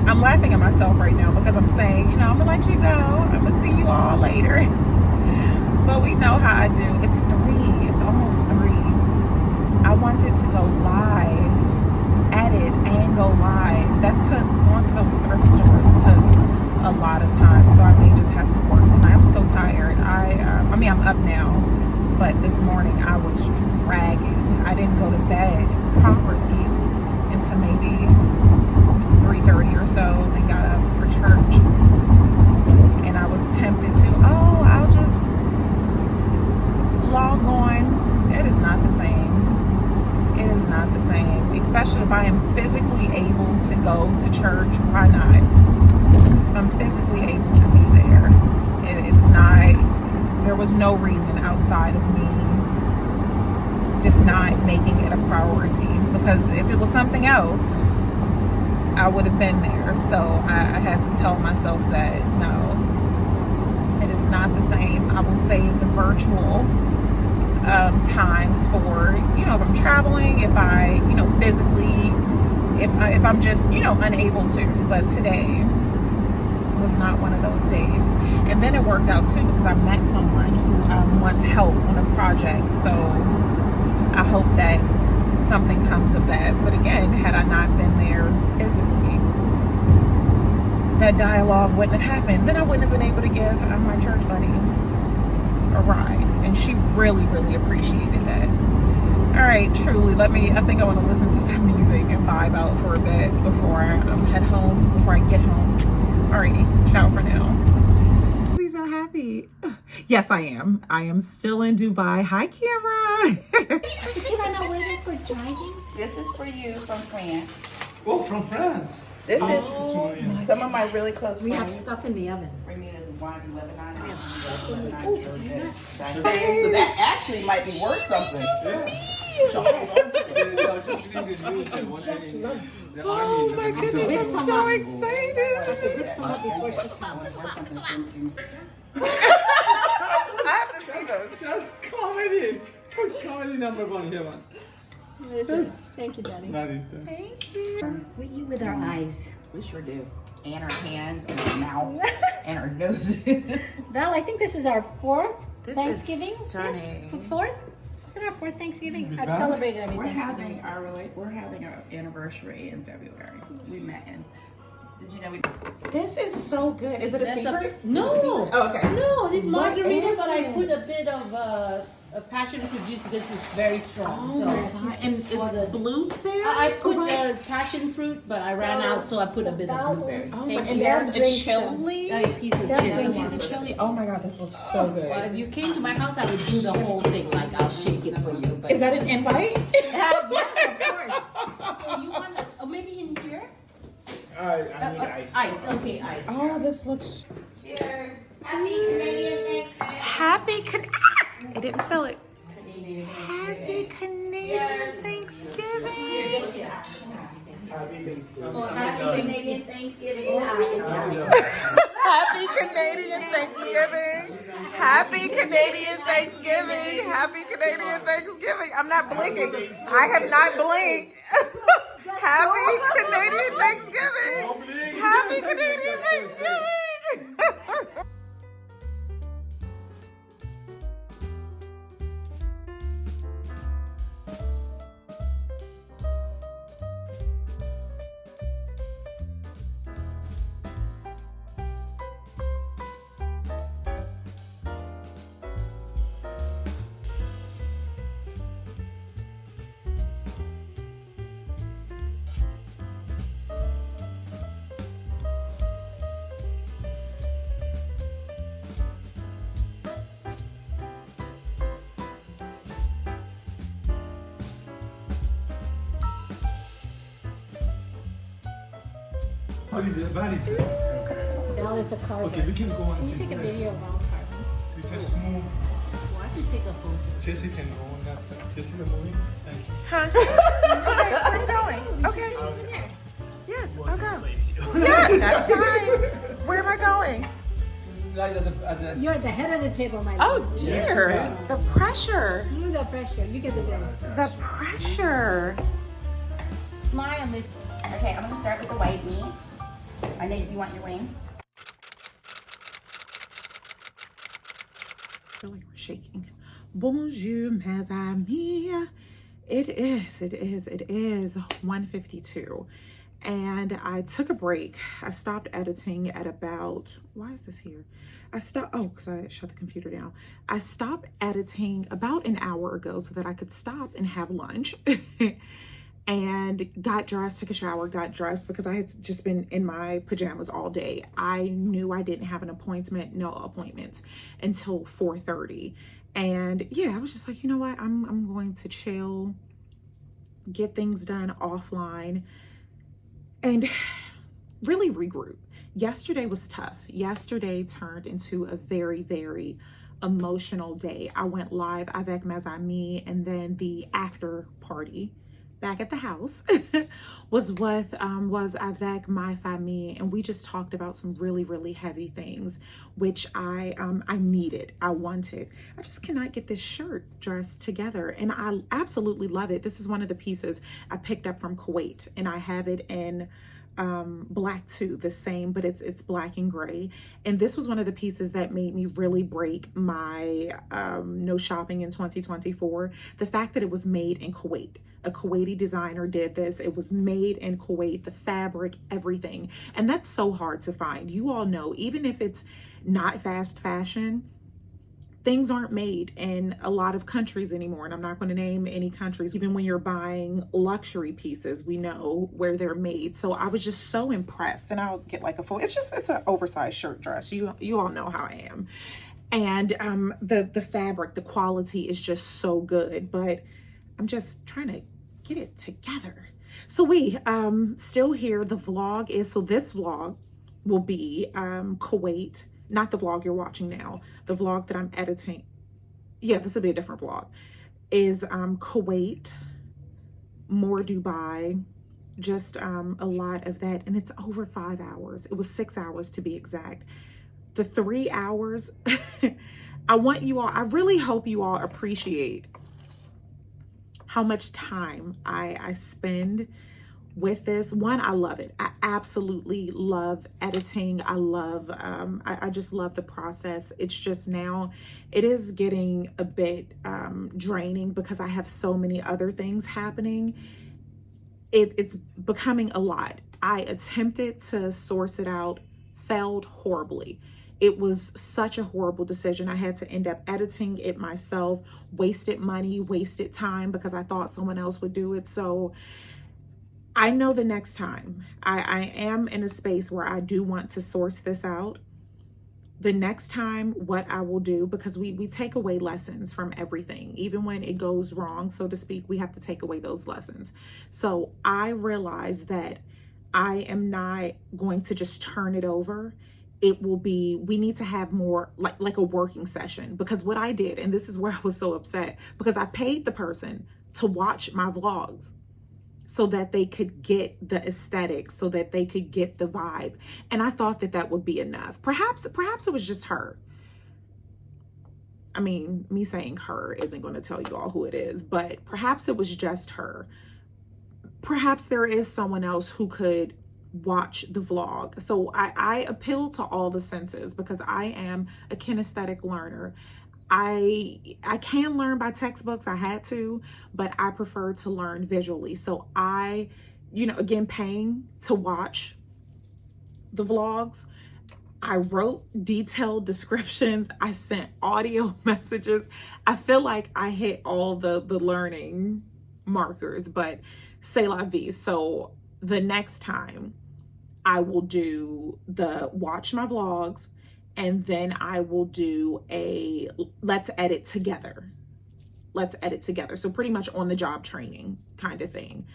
I'm laughing at myself right now because I'm saying, you know, I'm gonna let you go. I'm gonna see you all later. But we know how I do. It's 3. It's almost 3. I wanted to go live, edit and go live. That took, going to those thrift stores took a lot of time. So I may just have to work tonight. I'm so tired. I mean, I'm up now, but this morning I was dragging. I didn't go to bed properly until maybe 3:30 or so, then got up for church, and I was tempted to, I'll just log on. It is not the same. It is not the same, especially if I am physically able to go to church. Why not? If I'm physically able to be there, it's not, there was no reason outside of me just not making it a priority, because if it was something else, I would have been there. So I had to tell myself that no, it is not the same. I will save the virtual times for, you know, if I'm traveling, if I, you know, physically, if I'm just, you know, unable to. But today was not one of those days. And then it worked out too, because I met someone who wants help on a project. So I hope that something comes of that. But again, had I not been there physically, that dialogue wouldn't have happened. Then I wouldn't have been able to give my church buddy a ride, and she really appreciated that. All right, truly, I think I want to listen to some music and vibe out for a bit before I head home, before I get home. Alrighty, ciao for now. He's so happy. Yes, I am still in Dubai. Hi, camera. This is for you from France. Oh, from France. This is some of my really close We have friends. stuff in the oven. Ramina's wine in Lebanon. We have stuff in the oven. So that actually might be worth something. Oh my goodness, I'm so excited. Whip some up before she comes. I have to see those. That's comedy. Who's comedy number 1 here, man? Thank you, Daddy. That is that. Thank you. We eat with our eyes. We sure do. And our hands and our mouth and our noses. Val, I think this is our 4th This Thanksgiving. is stunning. The 4th? Is it our 4th Thanksgiving? I've Val? celebrated every We're Thanksgiving. having our anniversary in February. We met in. Did you know we? This is so good. Is it a secret? No. Is it a secret? Oh, okay. No, this What margarita, is but I it? put a bit of passion fruit juice because it's very strong. Oh so my God. And is for the- it blueberry? I put Or what? passion fruit, but I ran out, so I put a bit Val of blueberry. Oh, Thank and you. there's a Drink chili. A piece of That chili. brings Piece of chili. Oh my God, this looks so good. Well, if you came to my house, I would do the whole thing. Like I'll shake it for you. But Is that an invite? yes, of course. So you want to, maybe in here? I need ice. Ice. Okay, ice. Oh, this looks. Cheers. Happy Canadian Thanksgiving. Happy I didn't spell it. Happy Canadian Thanksgiving. Happy Canadian Thanksgiving. Happy Canadian Thanksgiving. Happy Canadian Thanksgiving. Happy Canadian Thanksgiving. I'm not blinking. I have not blinked. Happy Canadian Thanksgiving. Happy Canadian Thanksgiving. Oh, is it? Val is good. Val is the carver. Okay, we can go on. Can you take a video of Val carving? We just move. Well, I could take a photo. Jesse can go on that side. Jesse, the movie. Thank you. Huh? I'm going. Okay. Upstairs. Yes, I'll go. Yeah, that's fine. Where am I going? Guys, at the You're at the head of the table, my Oh love. dear, the pressure. The pressure. You get the video. The pressure. Smile, Miss. Okay, I'm gonna start with the white meat. I know you want your wing. I feel like we're shaking. Bonjour, mes amis. It is 1:52. And I took a break. I stopped editing at about, why is this here? Because I shut the computer down. I stopped editing about an hour ago so that I could stop and have lunch. And got dressed, took a shower, got dressed because I had just been in my pajamas all day. I knew I didn't have no appointments until 4:30. And yeah, I was just like, you know what? I'm going to chill, get things done offline, and really regroup. Yesterday was tough. Yesterday turned into a very, very emotional day. I went live avec mes amis, and then the after party back at the house was avec my famille, and we just talked about some really, really heavy things, which I needed, I wanted. I just cannot get this shirt dressed together, and I absolutely love it. This is one of the pieces I picked up from Kuwait, and I have it in black too, the same, but it's black and gray. And this was one of the pieces that made me really break my no shopping in 2024. The fact that it was made in Kuwait. A Kuwaiti designer did this. It was made in Kuwait, the fabric, everything. And that's so hard to find. You all know, even if it's not fast fashion, things aren't made in a lot of countries anymore. And I'm not going to name any countries. Even when you're buying luxury pieces, we know where they're made. So I was just so impressed. And I'll get like it's an oversized shirt dress. You all know how I am. And the fabric, the quality is just so good. But I'm just trying to get it together. So we still here. The vlog is, so this vlog will be Kuwait. Not the vlog you're watching now. The vlog that I'm editing. Yeah, this will be a different vlog. Is Kuwait, more Dubai, just a lot of that. And it's over 5 hours. It was 6 hours to be exact. The 3 hours, I really hope you all appreciate how much time I spend with this. One, I love it. I absolutely love editing. I love, I just love the process. It's just now, it is getting a bit draining because I have so many other things happening. It's becoming a lot. I attempted to source it out, failed horribly. It was such a horrible decision. I had to end up editing it myself, wasted money, wasted time because I thought someone else would do it. So I know the next time I am in a space where I do want to source this out. The next time, what I will do, because we take away lessons from everything, even when it goes wrong, so to speak, we have to take away those lessons. So I realize that I am not going to just turn it over. It will be, we need to have more like a working session, because what I did, and this is where I was so upset, because I paid the person to watch my vlogs so that they could get the aesthetic, so that they could get the vibe. And I thought that that would be enough. Perhaps it was just her. I mean, me saying her isn't going to tell you all who it is, but perhaps it was just her. Perhaps there is someone else who could watch the vlog. So I appeal to all the senses because I am a kinesthetic learner. I can learn by textbooks, I had to, but I prefer to learn visually. So I, again, paying to watch the vlogs, I wrote detailed descriptions, I sent audio messages. I feel like I hit all the learning markers, but c'est la vie. So the next time I will do watch my vlogs, and then I will do a let's edit together. Let's edit together. So pretty much on the job training kind of thing.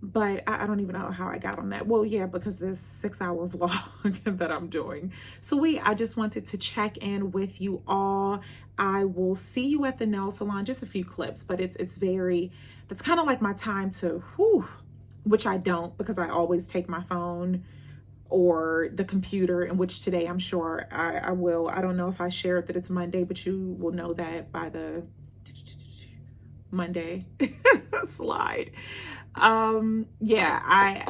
but I don't even know how I got on that. Well, yeah, because this 6-hour vlog that I'm doing. So I just wanted to check in with you all. I will see you at the nail salon, just a few clips, but that's kind of like my time to, which I don't, because I always take my phone or the computer, in which today I'm sure I will. I don't know if I shared that it's Monday, but you will know that by the Monday slide. Yeah, I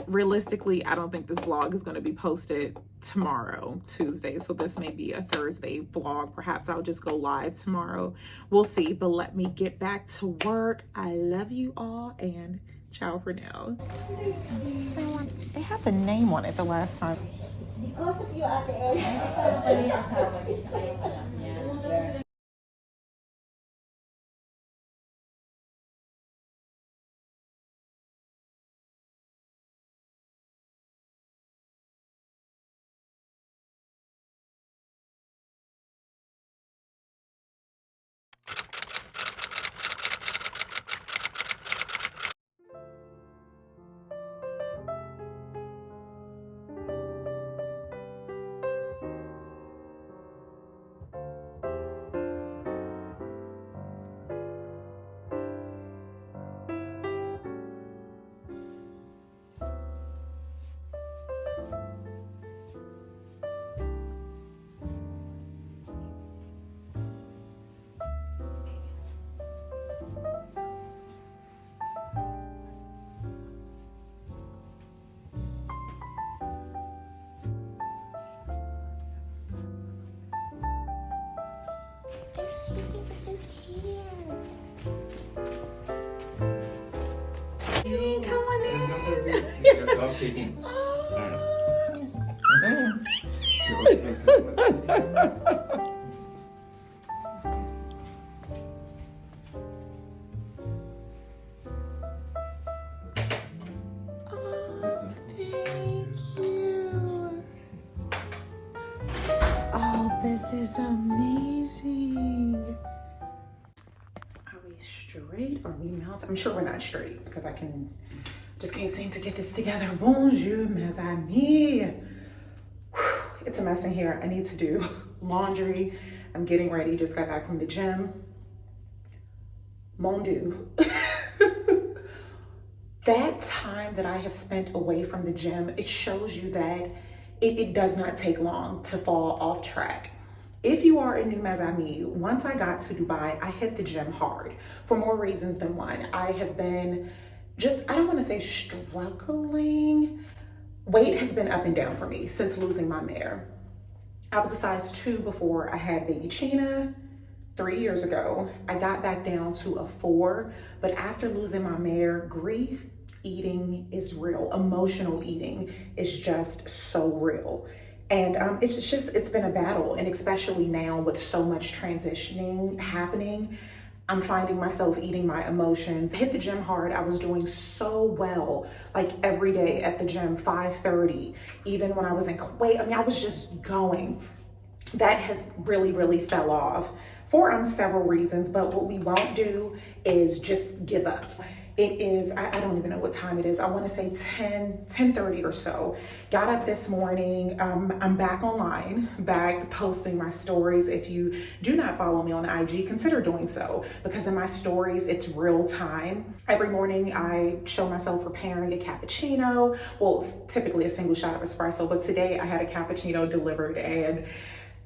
don't think this vlog is going to be posted tomorrow, Tuesday, so this may be a Thursday vlog. Perhaps I'll just go live tomorrow, we'll see. But let me get back to work. I love you all, and ciao for now. So they have the name on it the last time. Because of you at the end. This is amazing. Are we straight? Are we mounted? I'm sure we're not straight because I just can't seem to get this together. Bonjour, mes amis. It's a mess in here. I need to do laundry. I'm getting ready. Just got back from the gym. Mon Dieu. That time that I have spent away from the gym, it shows you that it does not take long to fall off track. If you are a new mes amis, once I got to Dubai, I hit the gym hard for more reasons than one. I have been I don't want to say struggling. Weight has been up and down for me since losing my mare. I was a size 2 before I had baby China 3 years ago. I got back down to a 4, but after losing my mare, grief eating is real. Emotional eating is just so real. And it's been a battle. And especially now with so much transitioning happening, I'm finding myself eating my emotions. I hit the gym hard. I was doing so well, like every day at the gym, 5:30, even when I was in Kuwait. I mean, I was just going. That has really, really fell off for several reasons, but what we won't do is just give up. It is, I don't even know what time it is. I want to say 10:30 or so. Got up this morning. I'm back online, back posting my stories. If you do not follow me on IG, consider doing so, because in my stories, it's real time. Every morning I show myself preparing a cappuccino. Well, it's typically a single shot of espresso, but today I had a cappuccino delivered, and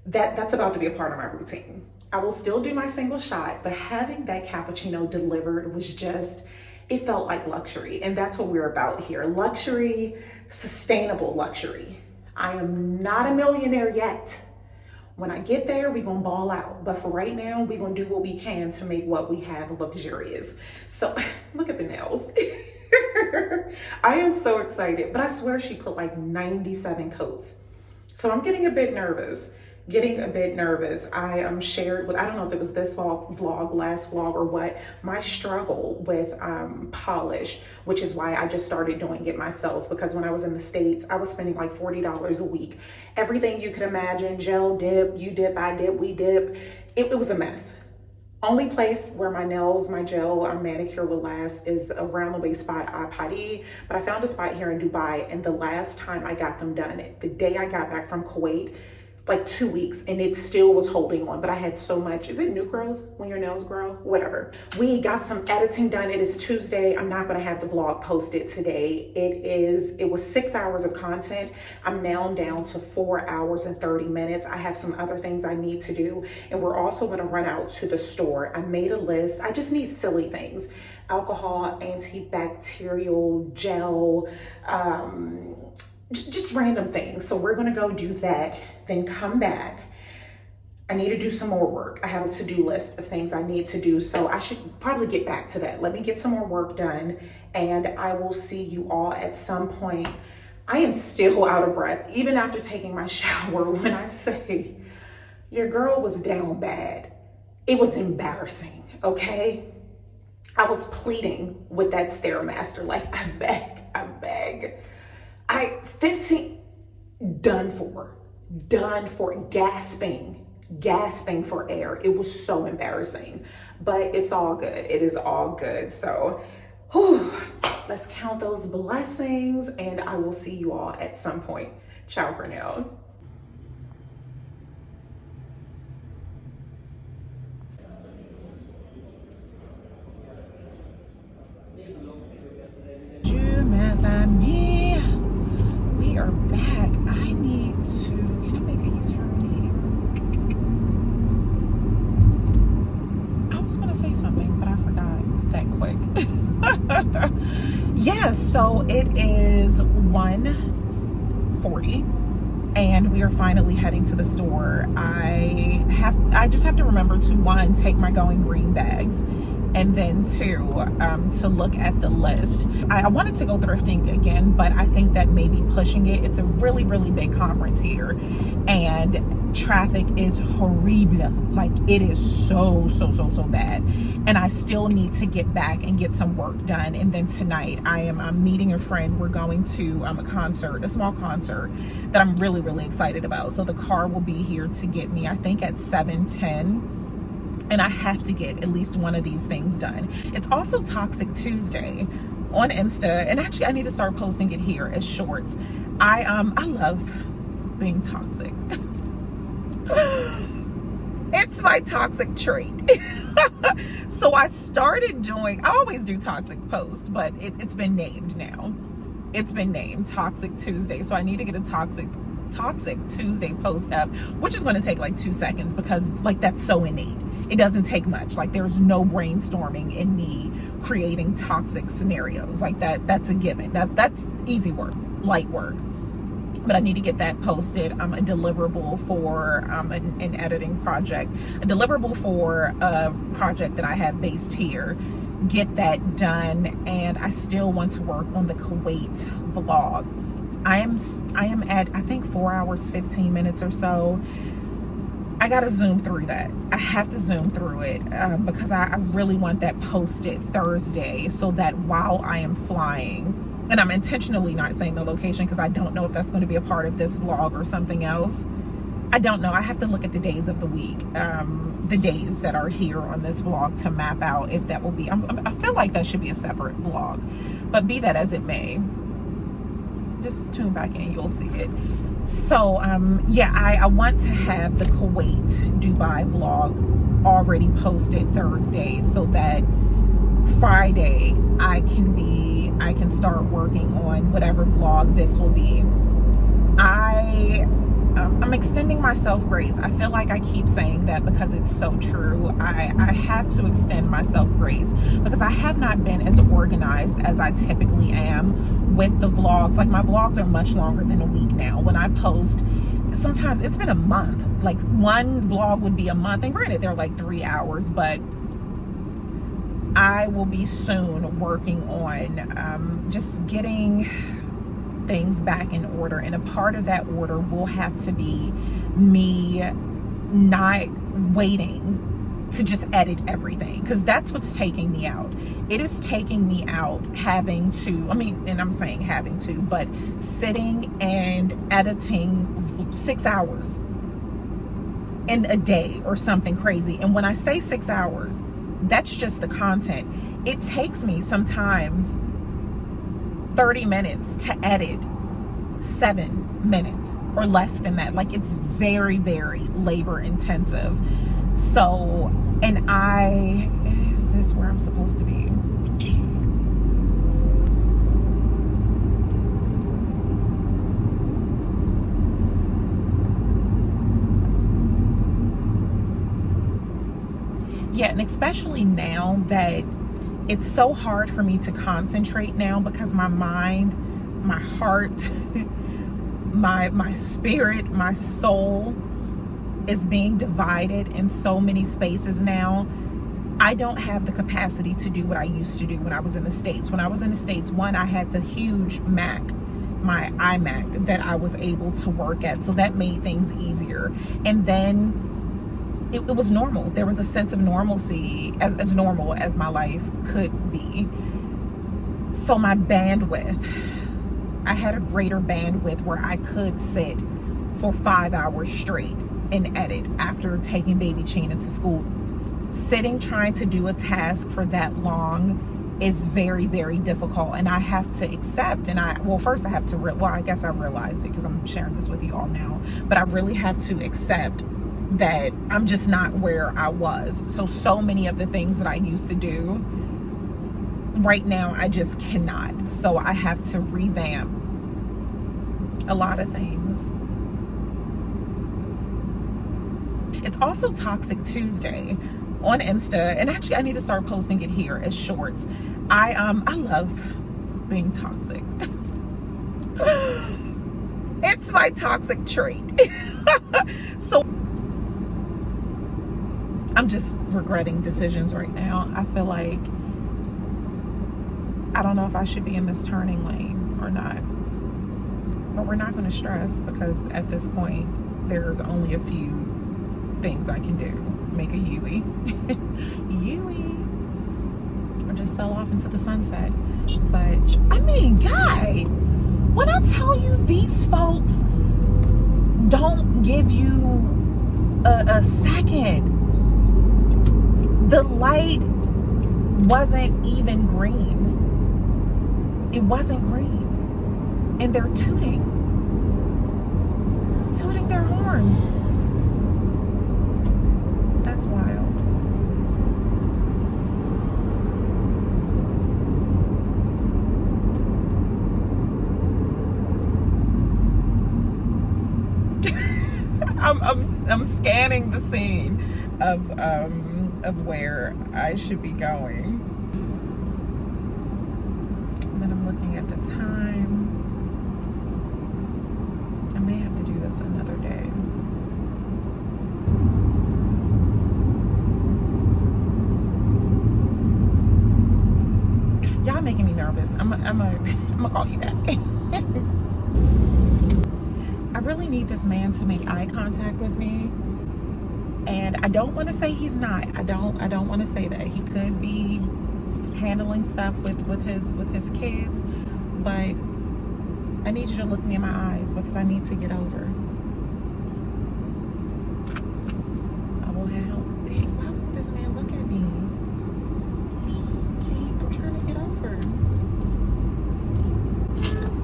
that's about to be a part of my routine. I will still do my single shot, but having that cappuccino delivered was just, it felt like luxury. And that's what we're about here. Luxury, sustainable luxury. I am not a millionaire yet. When I get there, we're gonna ball out. But for right now, we're gonna do what we can to make what we have luxurious. So look at the nails. I am so excited, but I swear she put like 97 coats. So I'm getting a bit nervous. I shared with, I don't know if it was this vlog, last vlog or what, my struggle with polish, which is why I just started doing it myself, because when I was in the States, I was spending like $40 a week. Everything you could imagine, gel dip, you dip, I dip, we dip. It was a mess. Only place where my nails, my gel, or manicure will last is around the waist spot at Chatty. But I found a spot here in Dubai, and the last time I got them done, the day I got back from Kuwait, like 2 weeks, and it still was holding on, but I had so much, is it new growth when your nails grow? Whatever. We got some editing done. It is Tuesday. I'm not gonna have the vlog posted today. It was 6 hours of content. I'm now down to 4 hours and 30 minutes. I have some other things I need to do, and we're also gonna run out to the store. I made a list. I just need silly things. Alcohol, antibacterial gel, just random things. So we're gonna go do that, then come back. I need to do some more work. I have a to-do list of things I need to do, so I should probably get back to that. Let me get some more work done, and I will see you all at some point. I am still out of breath, even after taking my shower, when I say your girl was down bad. It was embarrassing, okay? I was pleading with that Stairmaster, like, I beg. 15, done for, gasping for air. It was so embarrassing, but it's all good. It is all good. So, let's count those blessings, and I will see you all at some point. Ciao for now. We are back. I need to, can I make a U-turn here? I was gonna say something, but I forgot that quick. Yeah, so it is 1:40 and we are finally heading to the store. I just have to remember to, one, take my going green bags, and then two, to look at the list. I wanted to go thrifting again, but I think that maybe pushing it. It's a really, really big conference here, and traffic is horrible. Like, it is so bad. And I still need to get back and get some work done. And then tonight I'm meeting a friend. We're going to a concert, a small concert that I'm really, really excited about. So the car will be here to get me, I think, at 7:10. And I have to get at least one of these things done. It's also Toxic Tuesday on Insta, and actually I need to start posting it here as shorts. I love being toxic. It's my toxic trait. So I started doing, I always do toxic posts, but it's been named now. It's been named Toxic Tuesday. So I need to get a Toxic Tuesday post up, which is going to take like 2 seconds, because like that's so innate. It doesn't take much. Like, there's no brainstorming in me creating toxic scenarios. Like that's a given. That's easy work, light work. But I need to get that posted. A deliverable for an editing project, a deliverable for a project that I have based here. Get that done, and I still want to work on the Kuwait vlog. I am at, I think, 4 hours 15 minutes or so. I gotta zoom through that. I have to zoom through it because I really want that posted Thursday, so that while I am flying, and I'm intentionally not saying the location because I don't know if that's going to be a part of this vlog or something else. I don't know. I have to look at the days of the week, the days that are here on this vlog, to map out if that will be. I feel like that should be a separate vlog, but be that as it may, just tune back in, you'll see it. So yeah, I want to have the Kuwait Dubai vlog already posted Thursday, so that Friday I can start working on whatever vlog this will be. I'm extending myself grace. I feel like I keep saying that because it's so true. I have to extend myself grace because I have not been as organized as I typically am with the vlogs. Like, my vlogs are much longer than a week now. When I post, sometimes it's been a month. Like, one vlog would be a month, and granted they're like 3 hours, but I will be soon working on just getting things back in order, and a part of that order will have to be me not waiting to just edit everything, because that's what's taking me out. It is taking me out having to, and I'm saying having to, but sitting and editing 6 hours in a day or something crazy. And when I say 6 hours, that's just the content. It takes me sometimes 30 minutes to edit 7 minutes or less than that. Like, it's very, very labor intensive. So, and is this where I'm supposed to be? Yeah, and especially now that it's so hard for me to concentrate now, because my mind, my heart, my spirit, my soul is being divided in so many spaces now. I don't have the capacity to do what I used to do when I was in the States. When I was in the States, one, I had the huge Mac, my iMac, that I was able to work at. So that made things easier. And then it was normal. There was a sense of normalcy, as normal as my life could be. So my bandwidth, I had a greater bandwidth where I could sit for 5 hours straight and edit after taking baby Chena to school. Sitting trying to do a task for that long is very, very difficult. And I have to accept, first I have to, I guess I realized it because I'm sharing this with you all now, but I really have to accept that I'm just not where I was. So many of the things that I used to do right now, I just cannot. So I have to revamp a lot of things. It's also Toxic Tuesday on Insta, and actually I need to start posting it here as shorts. I love being toxic. It's my toxic trait. So I'm just regretting decisions right now. I feel like I don't know if I should be in this turning lane or not. But we're not going to stress, because at this point, there's only a few things I can do. Make a Yui. Or just sell off into the sunset. But, I mean, guy, when I tell you these folks don't give you a second, the light wasn't even green. It wasn't green. And they're tooting their horns. That's wild. I'm scanning the scene of where I should be going. And then I'm looking at the time. I may have to do this another day. Y'all making me nervous. I'm gonna call you back. I really need this man to make eye contact with me. And I don't want to say he's not. I don't want to say that. He could be handling stuff with his kids, but I need you to look me in my eyes, because I need to get over. I will help. Why won't this man look at me? Okay, I'm trying to get over.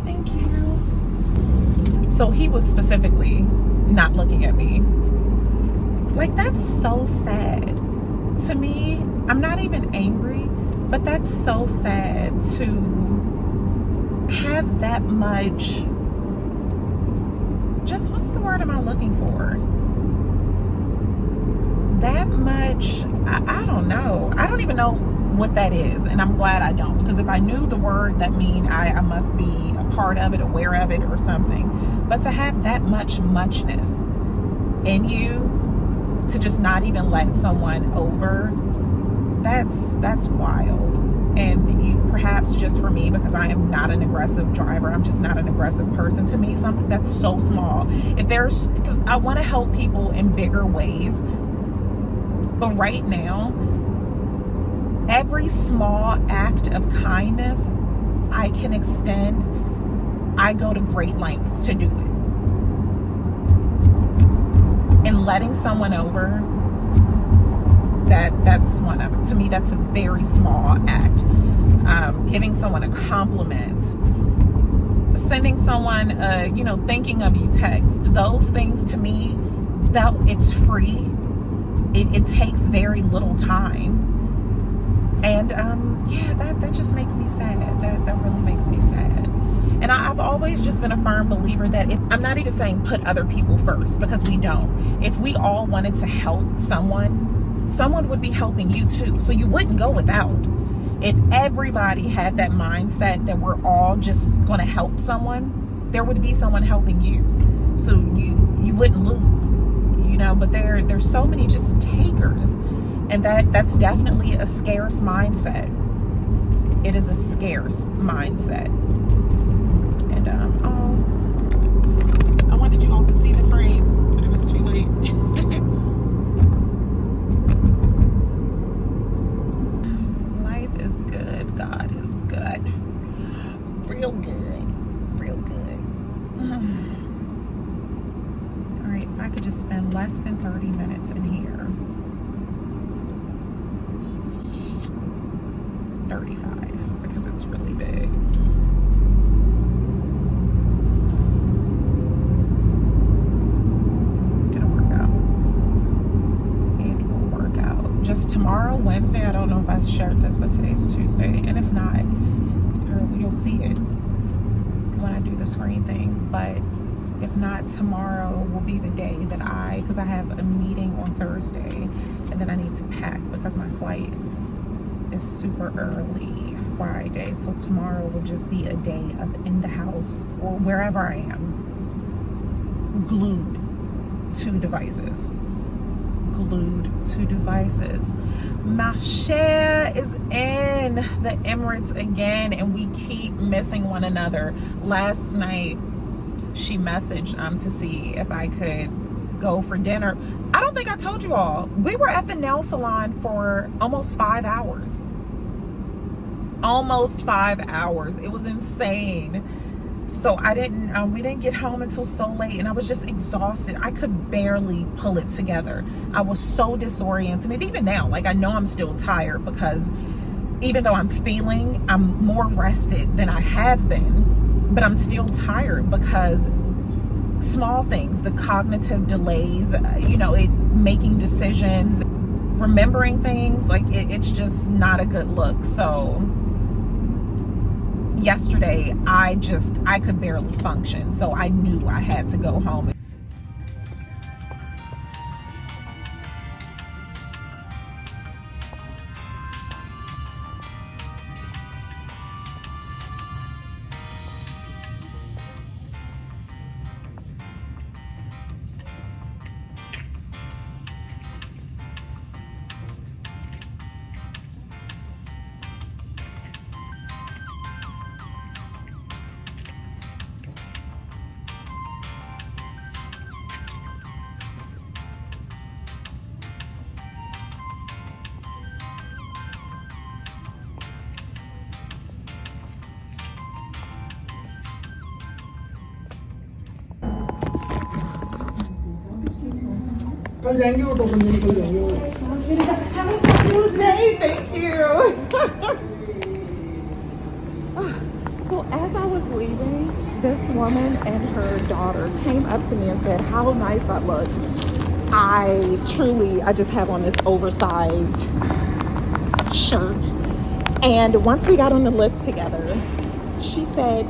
Thank you. So he was specifically not looking at me. Like, that's so sad. To me, I'm not even angry, but that's so sad to have that much, just what's the word am I looking for? That much, I don't know. I don't even know what that is, and I'm glad I don't, because if I knew the word, that mean I must be a part of it, aware of it, or something. But to have that much muchness in you, to just not even let someone over, that's wild. And you, perhaps just for me, because I am not an aggressive driver, I'm just not an aggressive person, to me something that's so small, because I want to help people in bigger ways, but right now every small act of kindness I can extend, I go to great lengths to do it. And letting someone over, that's one of it. To me, that's a very small act. Giving someone a compliment, sending someone thinking of you text, those things, to me, that it's free. It takes very little time. And that just makes me sad. That really makes me sad. And I've always just been a firm believer that I'm not even saying put other people first, because we don't. If we all wanted to help someone would be helping you too. So you wouldn't go without. If everybody had that mindset that we're all just going to help someone, there would be someone helping you. So you wouldn't lose, but there's so many just takers. And that's definitely a scarce mindset. It is a scarce mindset. And I wanted you all to see the frame, but it was too late. Life is good. God is good. Real good. Real good. All right, if I could just spend less than 30 minutes in here. 35, because it's really big. It'll work out. It will work out. Just tomorrow, Wednesday, I don't know if I shared this, but today's Tuesday, and if not, you'll see it when I do the screen thing. But if not, tomorrow will be the day that because I have a meeting on Thursday, and then I need to pack because my flight is super early Friday. So tomorrow will just be a day of in the house or wherever I am, glued to devices. Marche is in the Emirates again, and we keep missing one another. Last night she messaged to see if I could go for dinner. I don't think I told you all. We were at the nail salon for almost 5 hours. Almost 5 hours. It was insane. So we didn't get home until so late, and I was just exhausted. I could barely pull it together. I was so disoriented. And even now, I know I'm still tired, because even though I'm more rested than I have been, but I'm still tired because small things, the cognitive delays, making decisions, remembering things, it's just not a good look. So yesterday I could barely function, so I knew I had to go home. कल जाएंगे auto करने निकल जाएंगे Happy Tuesday, thank you. So as I was leaving, this woman and her daughter came up to me and said how nice I look. I just have on this oversized shirt. And once we got on the lift together, she said,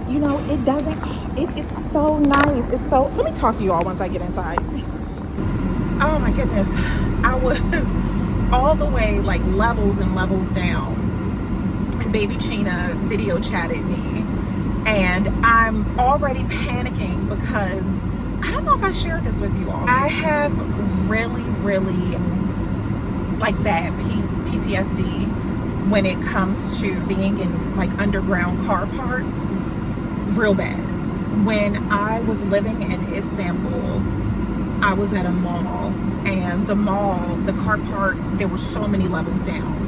it's so nice. Let me talk to you all once I get inside. Oh my goodness. I was all the way levels and levels down. Baby Chena video chatted me, and I'm already panicking because I don't know if I shared this with you all. I have really, really bad PTSD when it comes to being in underground car parks. Real bad. When I was living in Istanbul, I was at a mall, and the car park, there were so many levels down.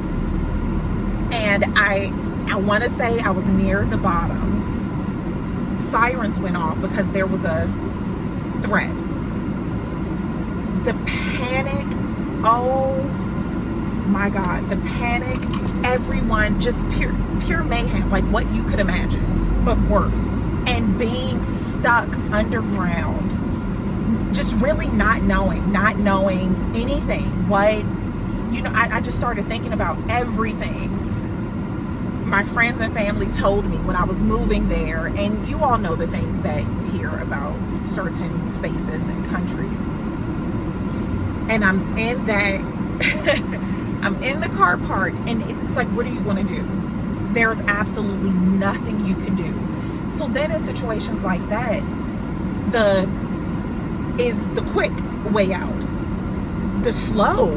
And I want to say I was near the bottom. Sirens went off because there was a threat The panic, oh my God, the panic, everyone, just pure mayhem, like what you could imagine, but worse. And being stuck underground, just really not knowing anything. What, you know, I just started thinking about everything my friends and family told me when I was moving there. And you all know the things that you hear about certain spaces and countries. And I'm in that, I'm in the car park, and it's like, what are you going to do? There's absolutely nothing you can do. So then in situations like that, the quick way out. The slow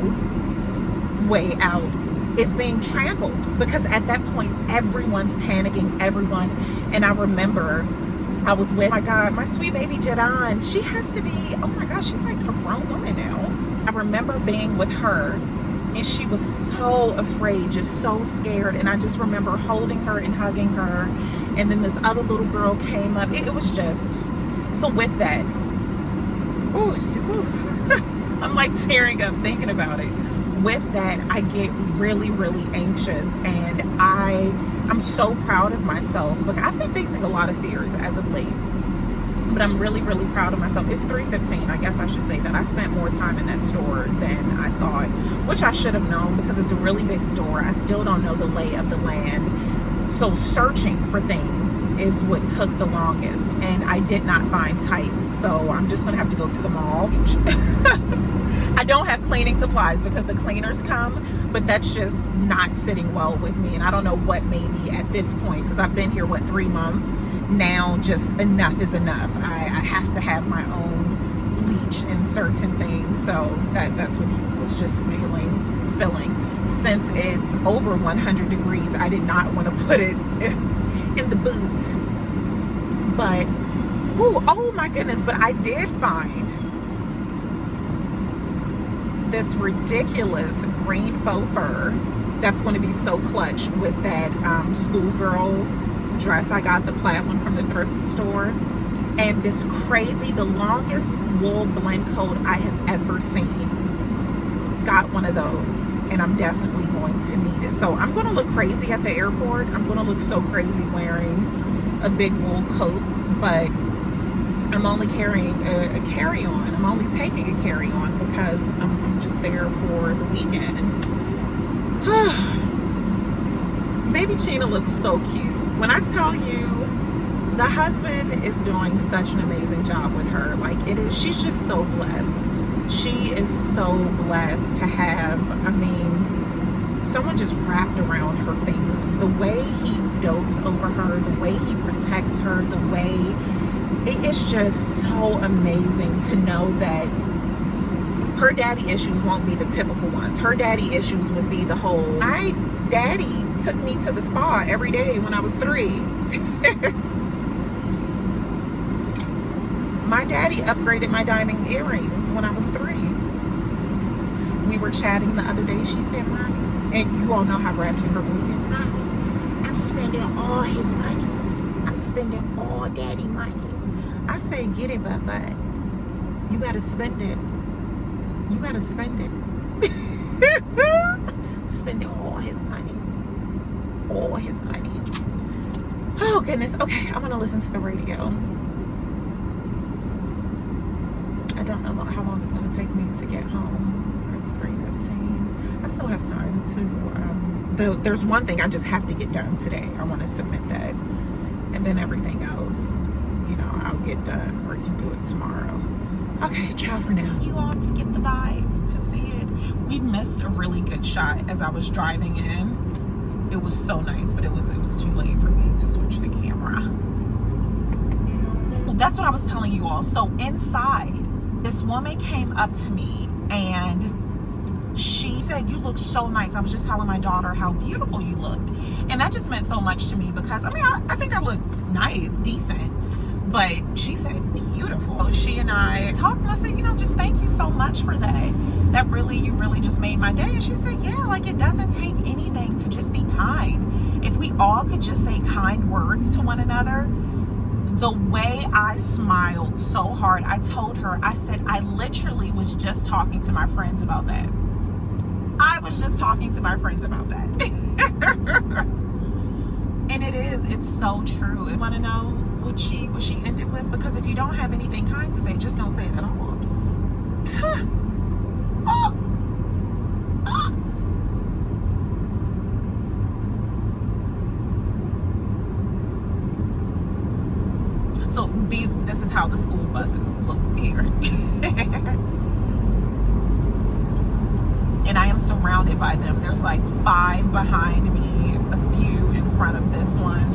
way out is being trampled, because at that point everyone's panicking, everyone. And I remember I was with, oh my God, my sweet baby Jadon. She has to be, oh my gosh, she's like a grown woman now. I remember being with her, and she was so afraid, just so scared. And I just remember holding her and hugging her. And then this other little girl came up. It was just, so with that, ooh, I'm like tearing up thinking about it. With that, I get really, really anxious, and I'm so proud of myself, because I've been facing a lot of fears as of late, but I'm really, really proud of myself. It's 3:15. I guess I should say that. I spent more time in that store than I thought, which I should have known, because it's a really big store. I still don't know the lay of the land. So searching for things is what took the longest, and I did not find tights. So I'm just gonna have to go to the mall. I don't have cleaning supplies because the cleaners come, but that's just not sitting well with me. And I don't know what may be at this point, because I've been here, 3 months now. Just enough is enough. I have to have my own bleach and certain things. So that's what was just spilling. Since it's over 100 degrees, I did not want to put it in the boot. But oh my goodness, but I did find this ridiculous green faux fur that's going to be so clutch with that schoolgirl dress I got, the plaid one from the thrift store, and this crazy, the longest wool blend coat I have ever seen. Got one of those, and I'm definitely going to need it. So I'm going to look crazy at the airport. I'm going to look so crazy wearing a big wool coat, but I'm only carrying a carry-on. I'm only taking a carry-on because I'm just there for the weekend. Baby Chena looks so cute. When I tell you, the husband is doing such an amazing job with her. Like, it is, she's just so blessed. She is so blessed to have, I mean, someone just wrapped around her fingers. The way he dotes over her, the way he protects her, the way, it's just so amazing to know that her daddy issues won't be the typical ones. Her daddy issues would be the whole, my daddy took me to the spa every day when I was 3. My daddy upgraded my diamond earrings when I was 3. We were chatting the other day. She said, Mommy, and you all know how raspy her voice is, Mommy, I'm spending all his money. I'm spending all daddy money. I say, get it, but you gotta spend it. You gotta spend it. Spending all his money. All his money. Oh goodness. Okay, I'm gonna listen to the radio. I don't know how long it's gonna take me to get home. It's 3:15. I still have time to there's one thing I just have to get done today. I want to submit that, and then everything else, you know, I'll get done or can do it tomorrow. Okay, ciao for now. You all to get the vibes, to see it. We missed a really good shot as I was driving in. It was so nice, but it was too late for me to switch the camera. Well, that's what I was telling you all. So inside, this woman came up to me and she said, you look so nice. I was just telling my daughter how beautiful you looked. And that just meant so much to me because, I mean, I think I look nice, decent. But she said beautiful. She and I talked and I said, you know, just thank you so much for that. That really, you really just made my day. And she said, yeah, like it doesn't take anything to just be kind. If we all could just say kind words to one another, The way I smiled so hard, I told her, I said, I literally was just talking to my friends about that. I was just talking to my friends about that. And it's so true. I want to know what she ended with, because if you don't have anything kind to say, just don't say it at all. So this is how the school buses look here. And I am surrounded by them. There's like 5 behind me, a few in front of this one.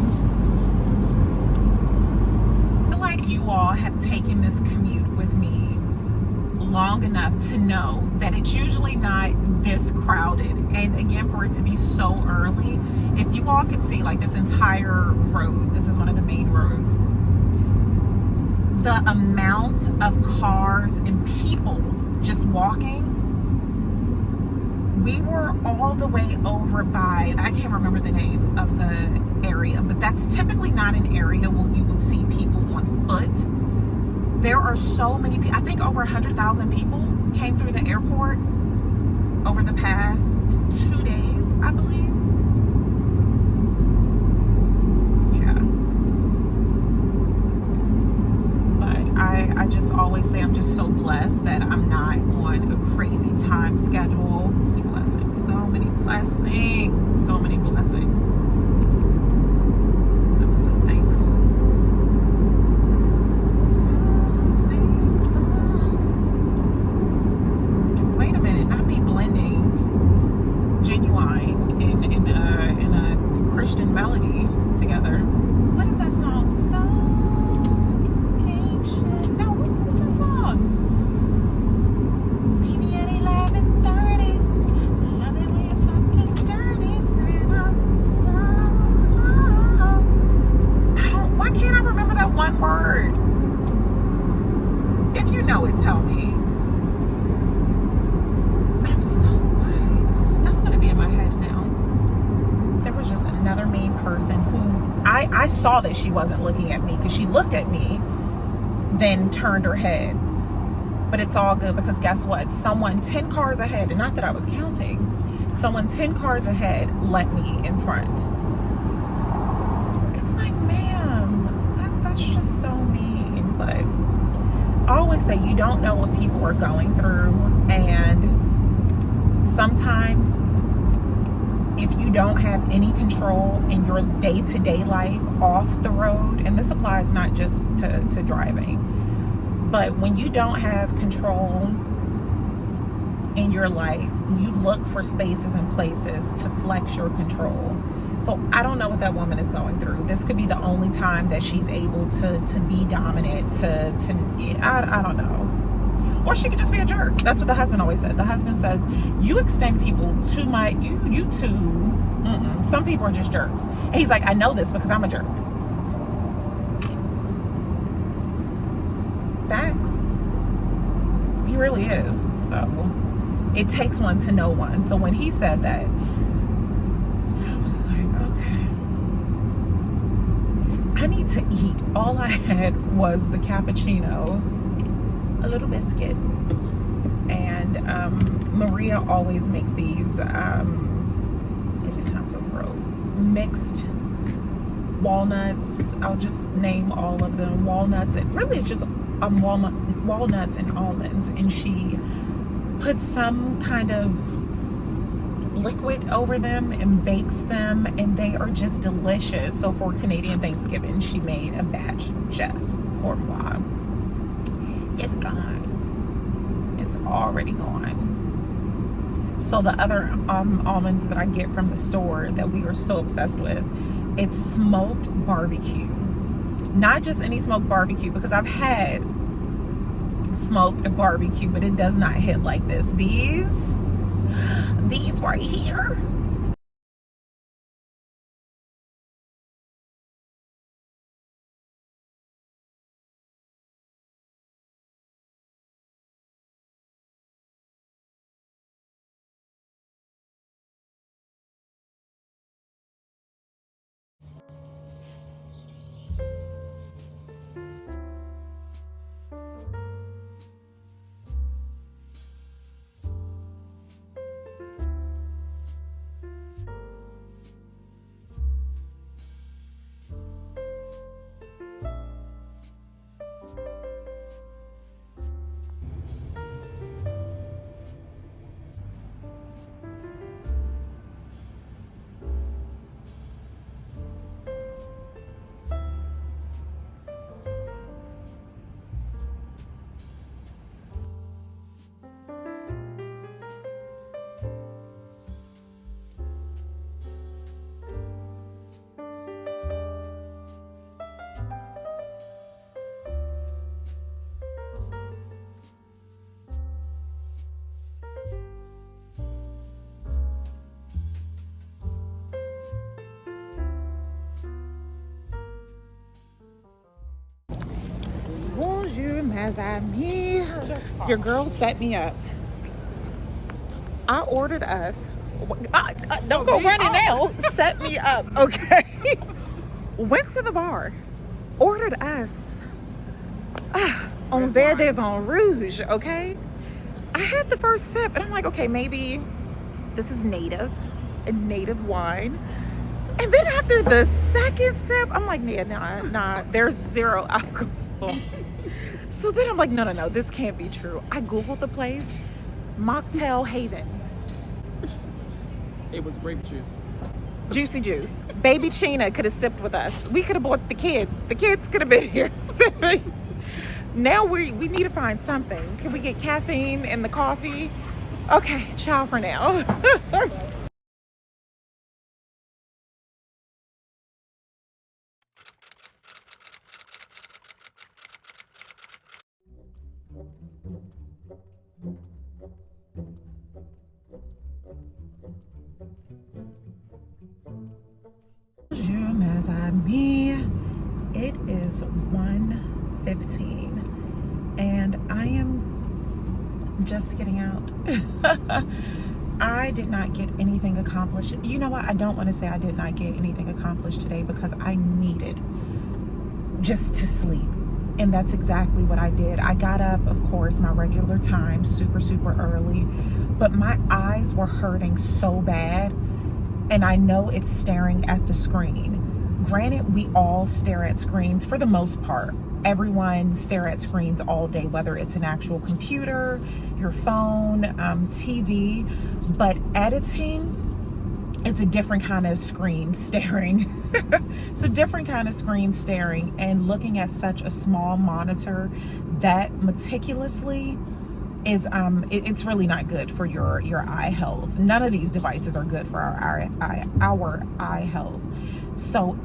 I feel like you all have taken this commute with me long enough to know that it's usually not this crowded. And again, for it to be so early, if you all could see like this entire road, this is one of the main roads, the amount of cars and people just walking. We were all the way over by, I can't remember the name of the area, but that's typically not an area where you would see people on foot. There are so many people. I think over 100,000 people came through the airport over the past 2 days, I believe. Yeah. But I just always say I'm just so blessed that I'm not on a crazy time schedule. Blessings, so many blessings, so many blessings. I'm so thankful. So thankful. Wait a minute, not me blending Genuine in a Christian melody together. What is that song? So patient. No, what's that song? Maybe at 11:30. Love it when you're talking dirty. Said I'm so. Why can't I remember that one word? If you know it, tell me. I'm so white. That's gonna be in my head now. There was just another mean person who I saw that she wasn't looking at me, because she looked at me, then turned her head. But it's all good, because guess what? Someone 10 cars ahead, and not that I was counting, someone 10 cars ahead let me in front. It's like, ma'am, that's just so mean. But I always say you don't know what people are going through, and sometimes if you don't have any control in your day-to-day life off the road, and this applies not just to driving, but when you don't have control in your life, you look for spaces and places to flex your control. So I don't know what that woman is going through. This could be the only time that she's able to be dominant, I don't know. Or she could just be a jerk. That's what the husband always said. The husband says, you extend people to you two. Some people are just jerks. And he's like, I know this because I'm a jerk. Facts. He really is. So it takes one to know one. So when he said that, I was like, okay, I need to eat. All I had was the cappuccino, a little biscuit, and Maria always makes these, it just sounds so gross, mixed walnuts. I'll just name all of them. Walnuts, it really is just walnuts and almonds, and she puts some kind of liquid over them and bakes them, and they are just delicious. So for Canadian Thanksgiving, she made a batch just pour moi. It's gone. It's already gone. So the other almonds that I get from the store that we are so obsessed with, it's smoked barbecue. Not just any smoked barbecue, because I've had smoked barbecue, but it does not hit like this. These right here. Bonjour, mes amis. Your girl set me up. I ordered us. Don't go running now. Set me up, okay? Went to the bar. Ordered us on Vert de Vin Rouge, okay? I had the first sip, and I'm like, okay, maybe this is a native wine. And then after the second sip, I'm like, nah, there's zero alcohol. So then I'm like, no, this can't be true. I Googled the place, Mocktail Haven. It was grape juice. Juicy juice. Baby Chena could have sipped with us. We could have bought the kids. The kids could have been here sipping. Now we need to find something. Can we get caffeine in the coffee? Okay, ciao for now. Bonjour, mes amis. It is 1:15 and I am just getting out. I did not get anything accomplished. You know what? I don't want to say I did not get anything accomplished today because I needed just to sleep. And that's exactly what I did. I got up, of course, my regular time, super early, but my eyes were hurting so bad. And I know it's staring at the screen. Granted, we all stare at screens for the most part. Everyone stare at screens all day, whether it's an actual computer, your phone, TV, but editing is a different kind of screen staring. It's a different kind of screen staring, and looking at such a small monitor that meticulously is it's really not good for your eye health. None of these devices are good for our eye health. So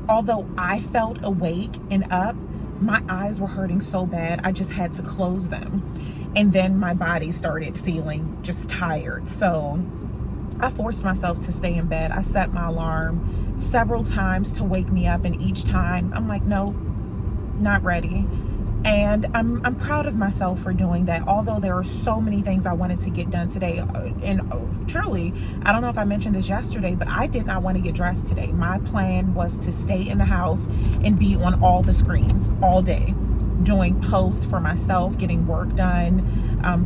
although I felt awake and up, my eyes were hurting so bad I just had to close them, and then my body started feeling just tired. So I forced myself to stay in bed. I set my alarm several times to wake me up, and each time I'm like, no, not ready. And I'm proud of myself for doing that, although there are so many things I wanted to get done today. And truly, I don't know if I mentioned this yesterday, but I did not want to get dressed today. My plan was to stay in the house and be on all the screens all day, doing posts for myself, getting work done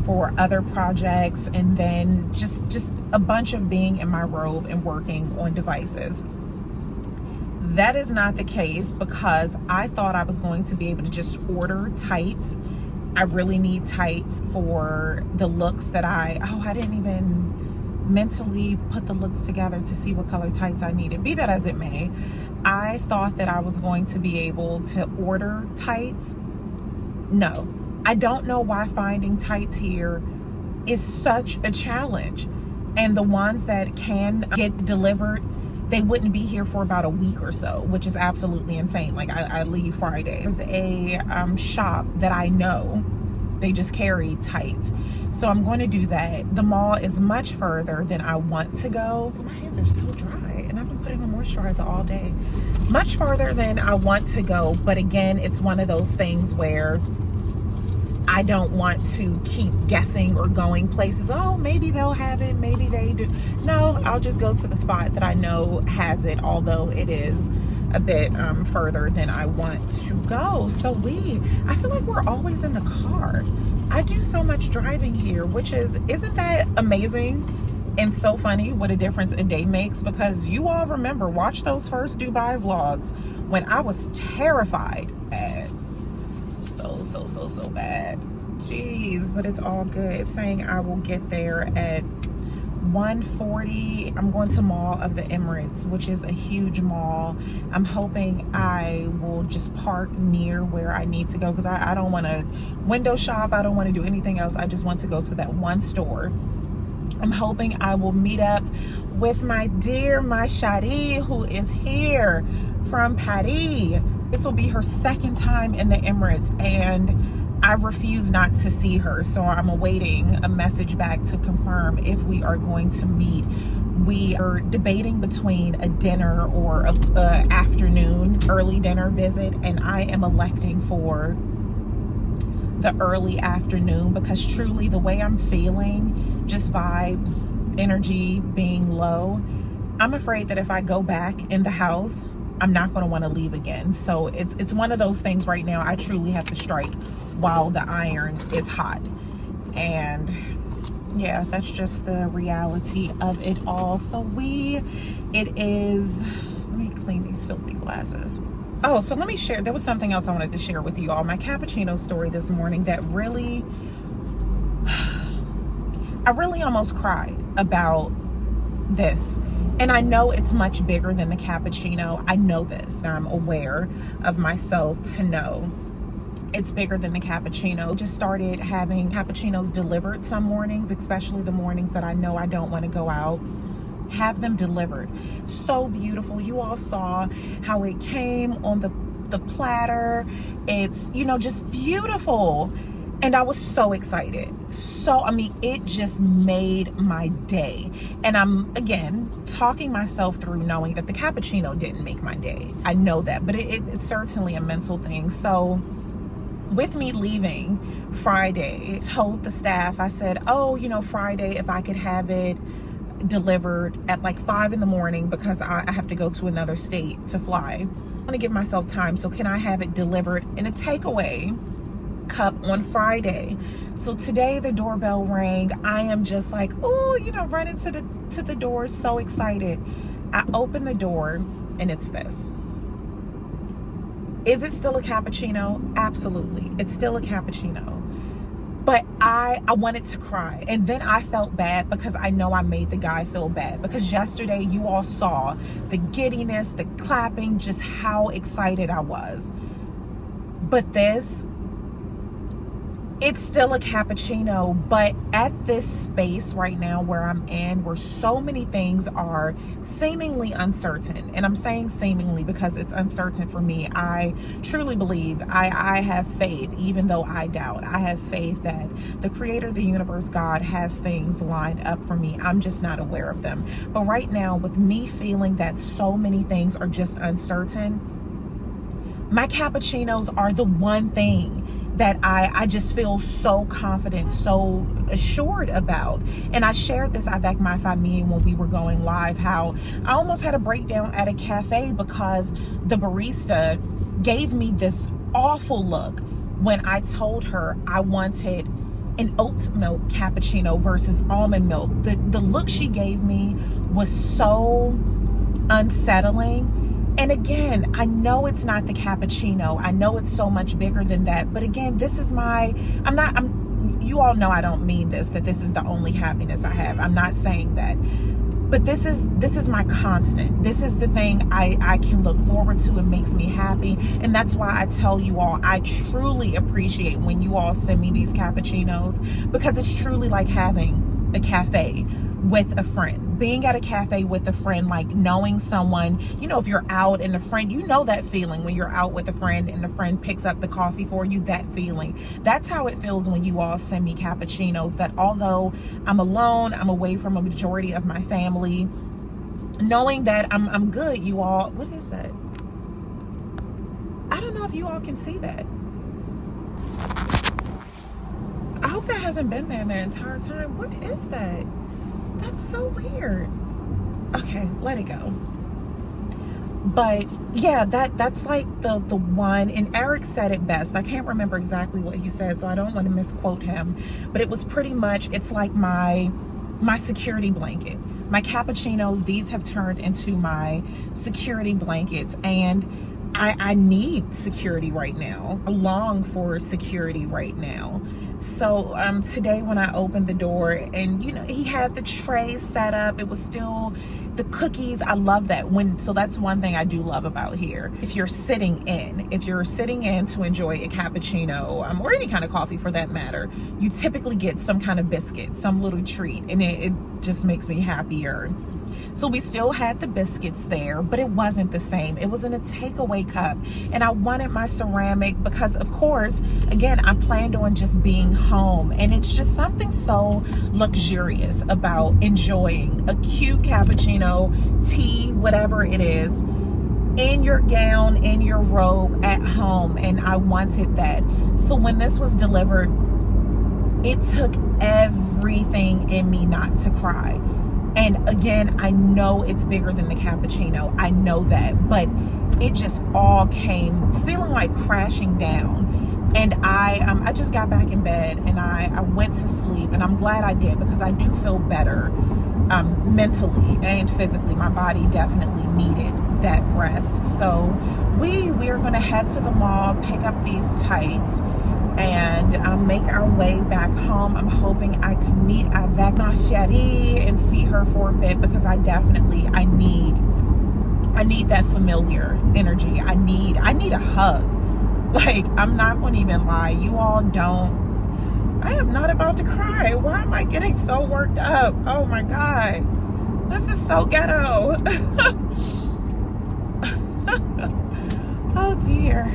for other projects, and then just a bunch of being in my robe and working on devices. That is not the case because I thought I was going to be able to just order tights. I really need tights for the looks that I didn't even mentally put the looks together to see what color tights I needed. Be that as it may, I thought that I was going to be able to order tights. No, I don't know why finding tights here is such a challenge. And the ones that can get delivered, they wouldn't be here for about a week or so, which is absolutely insane. Like I leave Friday. There's a shop that I know, they just carry tights. So I'm going to do that. The mall is much further than I want to go. My hands are so dry and I've been putting on moisturizer all day. Much farther than I want to go. But again, it's one of those things where I don't want to keep guessing or going places. Oh, maybe they'll have it, maybe they do. No, I'll just go to the spot that I know has it, although it is a bit further than I want to go. So I feel like we're always in the car. I do so much driving here, which isn't that amazing and so funny what a difference a day makes? Because you all remember, watch those first Dubai vlogs when I was terrified. So bad. Jeez, but it's all good. It's saying I will get there at 1:40. I'm going to Mall of the Emirates, which is a huge mall. I'm hoping I will just park near where I need to go because I don't want to window shop. I don't want to do anything else. I just want to go to that one store. I'm hoping I will meet up with my Chatty, who is here from Paris. This will be her second time in the Emirates, and I refuse not to see her. So I'm awaiting a message back to confirm if we are going to meet. We are debating between a dinner or a afternoon early dinner visit, and I am electing for the early afternoon, because truly the way I'm feeling, just vibes, energy being low, I'm afraid that if I go back in the house, I'm not going to want to leave again. So it's one of those things right now. I truly have to strike while the iron is hot. And yeah, that's just the reality of it all. So it is, let me clean these filthy glasses. Oh, so let me share, there was something else I wanted to share with you all. My cappuccino story this morning that really, I really almost cried about this. And I know it's much bigger than the cappuccino. I know this. Now I'm aware of myself to know it's bigger than the cappuccino. Just started having cappuccinos delivered some mornings, especially the mornings that I know I don't want to go out. Have them delivered. So beautiful. You all saw how it came on the platter. It's, you know, just beautiful. And I was so excited. So, I mean, it just made my day. And I'm, again, talking myself through knowing that the cappuccino didn't make my day. I know that, but it's certainly a mental thing. So with me leaving Friday, told the staff, I said, oh, you know, Friday, if I could have it delivered at like 5 in the morning because I have to go to another state to fly. I'm going to give myself time. So can I have it delivered in a takeaway cup on Friday? So today the doorbell rang. I am just like, oh, you know, running to the door, so excited. I open the door and it's this. Is it still a cappuccino? Absolutely. It's still a cappuccino. But I wanted to cry. And then I felt bad because I know I made the guy feel bad. Because yesterday you all saw the giddiness, the clapping, just how excited I was. But this, it's still a cappuccino, but at this space right now where I'm in, where so many things are seemingly uncertain, and I'm saying seemingly because it's uncertain for me. I truly believe, I have faith, even though I doubt. I have faith that the creator of the universe, God, has things lined up for me. I'm just not aware of them. But right now, with me feeling that so many things are just uncertain, my cappuccinos are the one thing that I just feel so confident, so assured about. And I shared this avec my famille when we were going live, how I almost had a breakdown at a cafe because the barista gave me this awful look when I told her I wanted an oat milk cappuccino versus almond milk. The look she gave me was so unsettling. And again, I know it's not the cappuccino. I know it's so much bigger than that. But again, this is you all know I don't mean this, that this is the only happiness I have. I'm not saying that. But this is my constant. This is the thing I can look forward to. It makes me happy. And that's why I tell you all, I truly appreciate when you all send me these cappuccinos, because it's truly like having a cafe with a friend. Being at a cafe with a friend, like knowing someone, you know, if you're out and a friend, you know that feeling when you're out with a friend and a friend picks up the coffee for you, that feeling. That's how it feels when you all send me cappuccinos, that although I'm alone, I'm away from a majority of my family, knowing that I'm good, you all. What is that? I don't know if you all can see that. I hope that hasn't been there the entire time. What is that? That's so weird. Okay, let it go. But yeah, that's like the one, and Eric said it best. I can't remember exactly what he said, so I don't want to misquote him, but it was pretty much, it's like my security blanket. My cappuccinos, these have turned into my security blankets, and I need security right now. I long for security right now. So today when I opened the door, and you know, he had the tray set up, it was still the cookies. I love that. So that's one thing I do love about here. If you're sitting in to enjoy a cappuccino, or any kind of coffee for that matter, you typically get some kind of biscuit, some little treat, and it just makes me happier. So we still had the biscuits there, but it wasn't the same. It was in a takeaway cup, and I wanted my ceramic because, of course, again, I planned on just being home, and it's just something so luxurious about enjoying a cute cappuccino, tea, whatever it is, in your gown, in your robe at home, and I wanted that. So when this was delivered, it took everything in me not to cry. And again, I know it's bigger than the cappuccino. I know that, but it just all came feeling like crashing down. And I just got back in bed and I went to sleep, and I'm glad I did, because I do feel better mentally and physically. My body definitely needed that rest. So we are going to head to the mall, pick up these tights, and make our way back home. I'm hoping I can meet avec ma Chatty and see her for a bit, because I need that familiar energy. I need a hug. Like, I'm not going to even lie. You all don't. I am not about to cry. Why am I getting so worked up? Oh my God. This is so ghetto. Oh dear.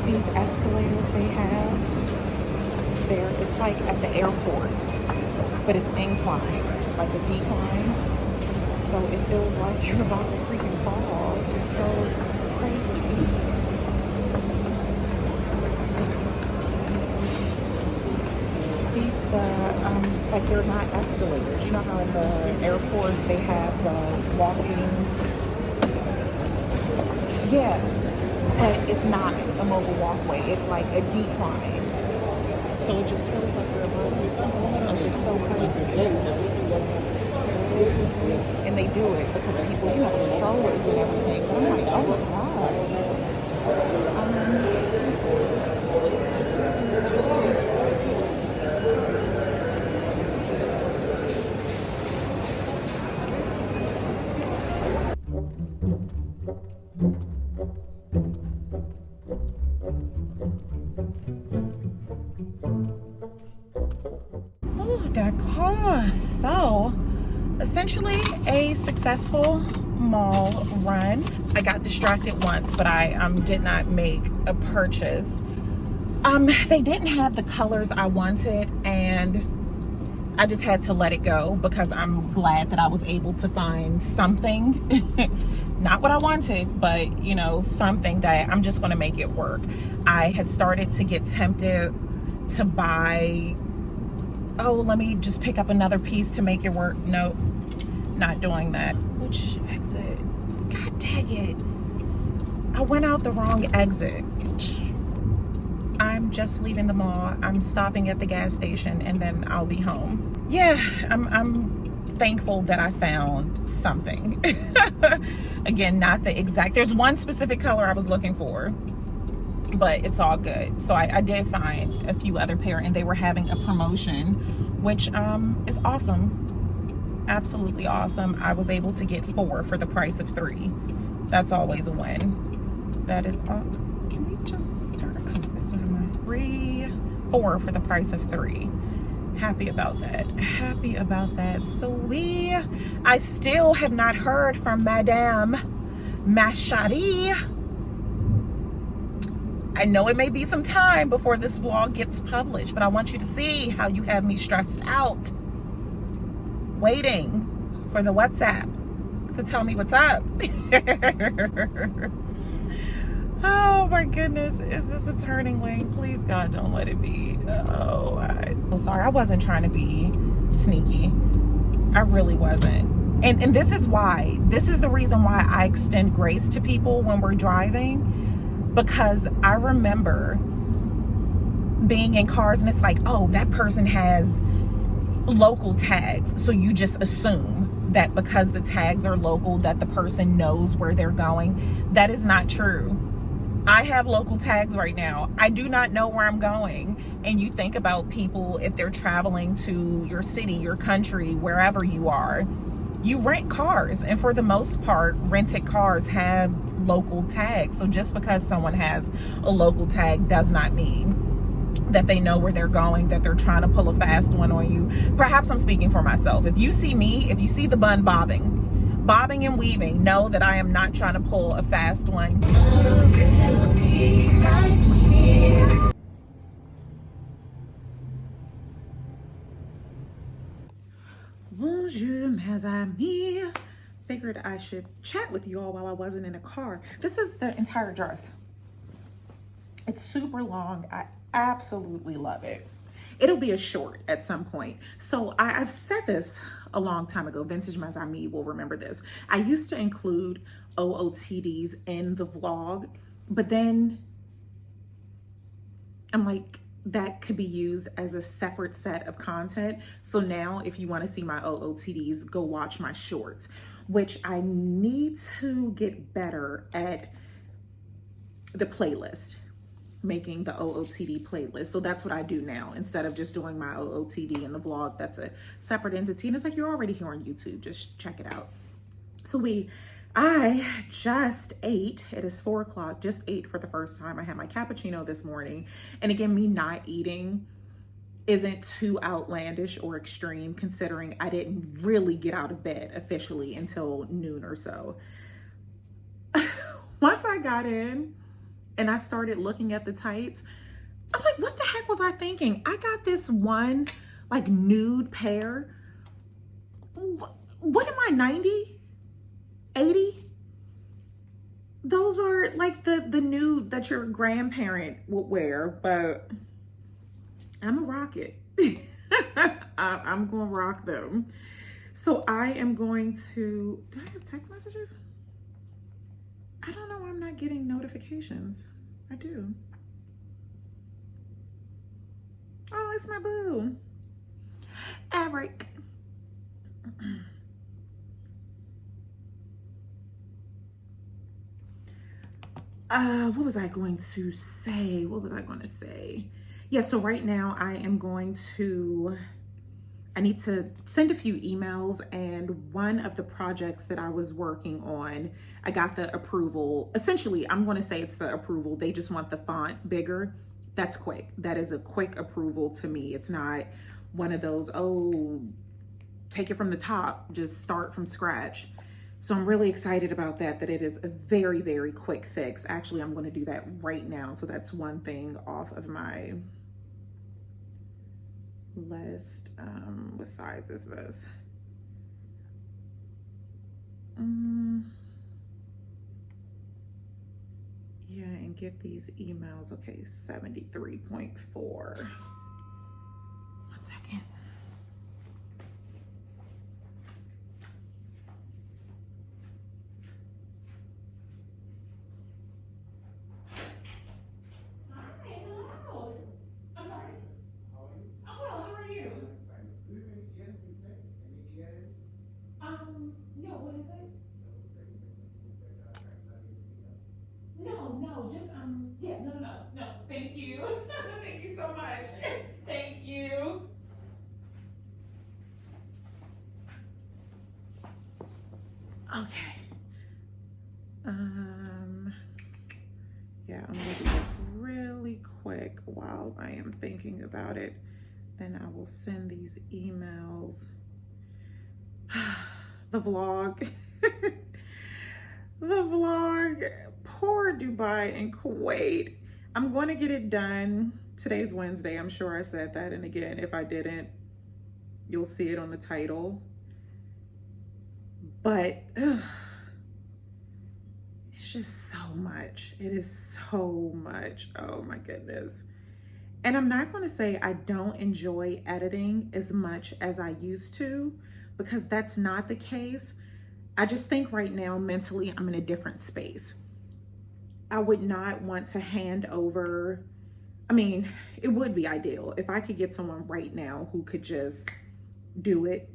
These escalators they have there, it's like at the airport, but it's inclined, like a decline. So it feels like you're about to freaking fall. It's so crazy. Like they're not escalators. You know how in the airport they have the walking. Yeah, but it's not a mobile walkway. It's like a decline. So it just feels like you're about to fall. It's so crazy. And they do it because people, you know, strollers and everything. But I'm like, oh my God. Oh, that cost. So essentially a successful mall run. I got distracted once, but I did not make a purchase. They didn't have the colors I wanted, and I just had to let it go, because I'm glad that I was able to find something. Not what I wanted, but you know, something that I'm just going to make it work. I had started to get tempted to buy, oh, let me just pick up another piece to make it work. Nope, not doing that. Which exit? God dang it. I went out the wrong exit. I'm just leaving the mall. I'm stopping at the gas station and then I'll be home. Yeah, I'm thankful that I found something. Again, not the exact, there's one specific color I was looking for, but it's all good. So I did find a few other pair, and they were having a promotion, which is awesome. Absolutely awesome. I was able to get 4 for the price of 3. That's always a win. That is all. Can we just turn this to my 4 for the price of 3. Happy about that. Happy about that. So I still have not heard from Madame Chatty. I know it may be some time before this vlog gets published, but I want you to see how you have me stressed out, waiting for the WhatsApp to tell me what's up. Oh my goodness, is this a turning lane? Please God, don't let it be. Oh, I'm sorry, I wasn't trying to be sneaky. I really wasn't. And this is the reason why I extend grace to people when we're driving, because I remember being in cars and it's like, oh, that person has local tags. So you just assume that because the tags are local that the person knows where they're going. That is not true. I have local tags right now. I do not know where I'm going. And you think about people, if they're traveling to your city, your country, wherever you are, you rent cars. And for the most part, rented cars have local tags. So just because someone has a local tag does not mean that they know where they're going, that they're trying to pull a fast one on you. Perhaps I'm speaking for myself. If you see me, if you see the bun bobbing bobbing and weaving. Know that I am not trying to pull a fast one. Bonjour, mes amis. Figured I should chat with you all while I wasn't in a car. This is the entire dress. It's super long. I absolutely love it. It'll be a short at some point. So I've said this a long time ago. Vintage Mes Amis will remember this. I used to include OOTDs in the vlog, but then I'm like, that could be used as a separate set of content. So now if you want to see my OOTDs, go watch my shorts, which I need to get better at the playlist, making the OOTD playlist. So that's what I do now. Instead of just doing my OOTD in the vlog, that's a separate entity. And it's like, you're already here on YouTube, just check it out. So I just ate, it is 4 o'clock, just ate for the first time. I had my cappuccino this morning. And again, me not eating isn't too outlandish or extreme, considering I didn't really get out of bed officially until noon or so. Once I got in and I started looking at the tights, I'm like, what the heck was I thinking? I got this one like nude pair. What am I, 90? 80? Those are like the nude that your grandparent would wear, but I'm gonna rock it. I'm gonna rock them. So I am going to, do I have text messages? I don't know why I'm not getting notifications. I do. Oh, it's my boo. Eric. What was I going to say? Yeah, so right now I need to send a few emails, and one of the projects that I was working on, I got the approval. Essentially, I'm going to say it's the approval. They just want the font bigger. That's quick. That is a quick approval to me. It's not one of those, oh, take it from the top, just start from scratch. So I'm really excited about that it is a very, very quick fix. Actually, I'm going to do that right now. So that's one thing off of my list. What size is this? Yeah, and get these emails. Okay, 73.4. 1 second. No, what is it? No, just, yeah, no, thank you. Thank you so much. Thank you. Okay. Yeah, I'm gonna do this really quick while I am thinking about it. Then I will send these emails. The vlog. The vlog. Poor Dubai and Kuwait. I'm going to get it done. Today's Wednesday. I'm sure I said that. And again, if I didn't, you'll see it on the title. But it's just so much. It is so much. Oh my goodness. And I'm not going to say I don't enjoy editing as much as I used to, because that's not the case. I just think right now, mentally, I'm in a different space. I would not want to hand over. I mean, it would be ideal if I could get someone right now who could just do it.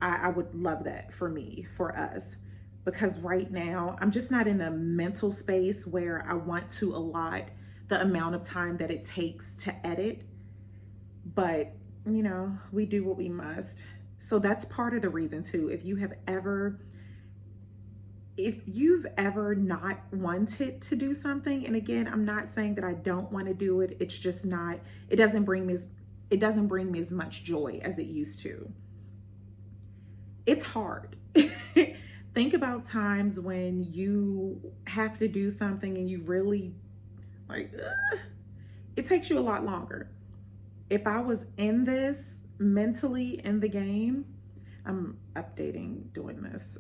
I would love that for me, for us, because right now I'm just not in a mental space where I want to allot the amount of time that it takes to edit. But, you know, we do what we must. So that's part of the reason too. If you've ever not wanted to do something, and again, I'm not saying that I don't want to do it. It's just not, it doesn't bring me as much joy as it used to. It's hard. think about times when you have to do something and you really like, it takes you a lot longer. If I was in this mentally in the game, I'm updating doing this.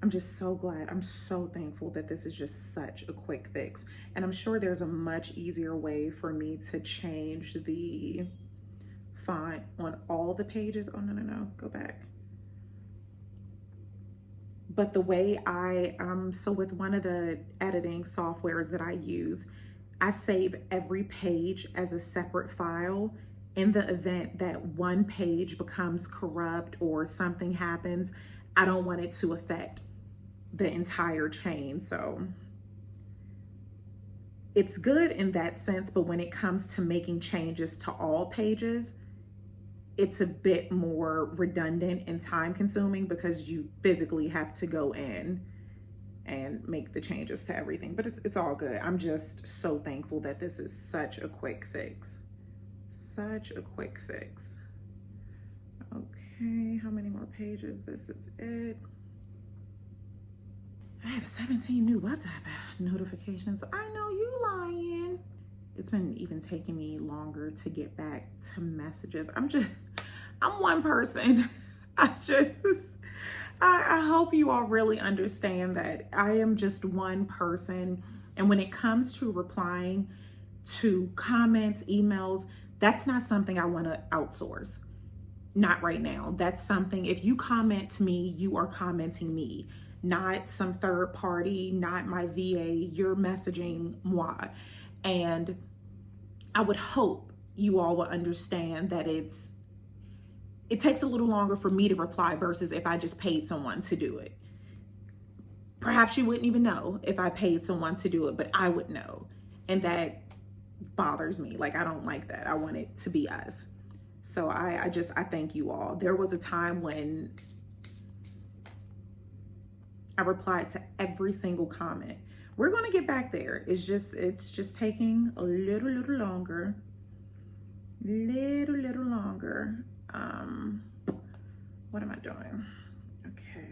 I'm just so glad. I'm so thankful that this is just such a quick fix. And I'm sure there's a much easier way for me to change the font on all the pages. Oh, no, go back. But the way so with one of the editing softwares that I use, I save every page as a separate file. In the event that one page becomes corrupt or something happens, I don't want it to affect the entire chain. So it's good in that sense, but when it comes to making changes to all pages, it's a bit more redundant and time consuming because you physically have to go in and make the changes to everything. But it's all good. I'm just so thankful that this is such a quick fix. Such a quick fix. Okay, how many more pages? This is it. I have 17 new WhatsApp notifications. I know you lying. It's been even taking me longer to get back to messages. I'm one person. I hope you all really understand that I am just one person. And when it comes to replying to comments, emails, that's not something I want to outsource. Not right now. That's something, if you comment to me, you are commenting me, not some third party, not my VA. You're messaging moi. And I would hope you all will understand that it takes a little longer for me to reply versus if I just paid someone to do it. Perhaps you wouldn't even know if I paid someone to do it, but I would know. And that bothers me. Like, I don't like that. I want it to be us. So I thank you all. There was a time when I replied to every single comment. We're going to get back there. It's just taking a little longer. Little longer. What am I doing? Okay.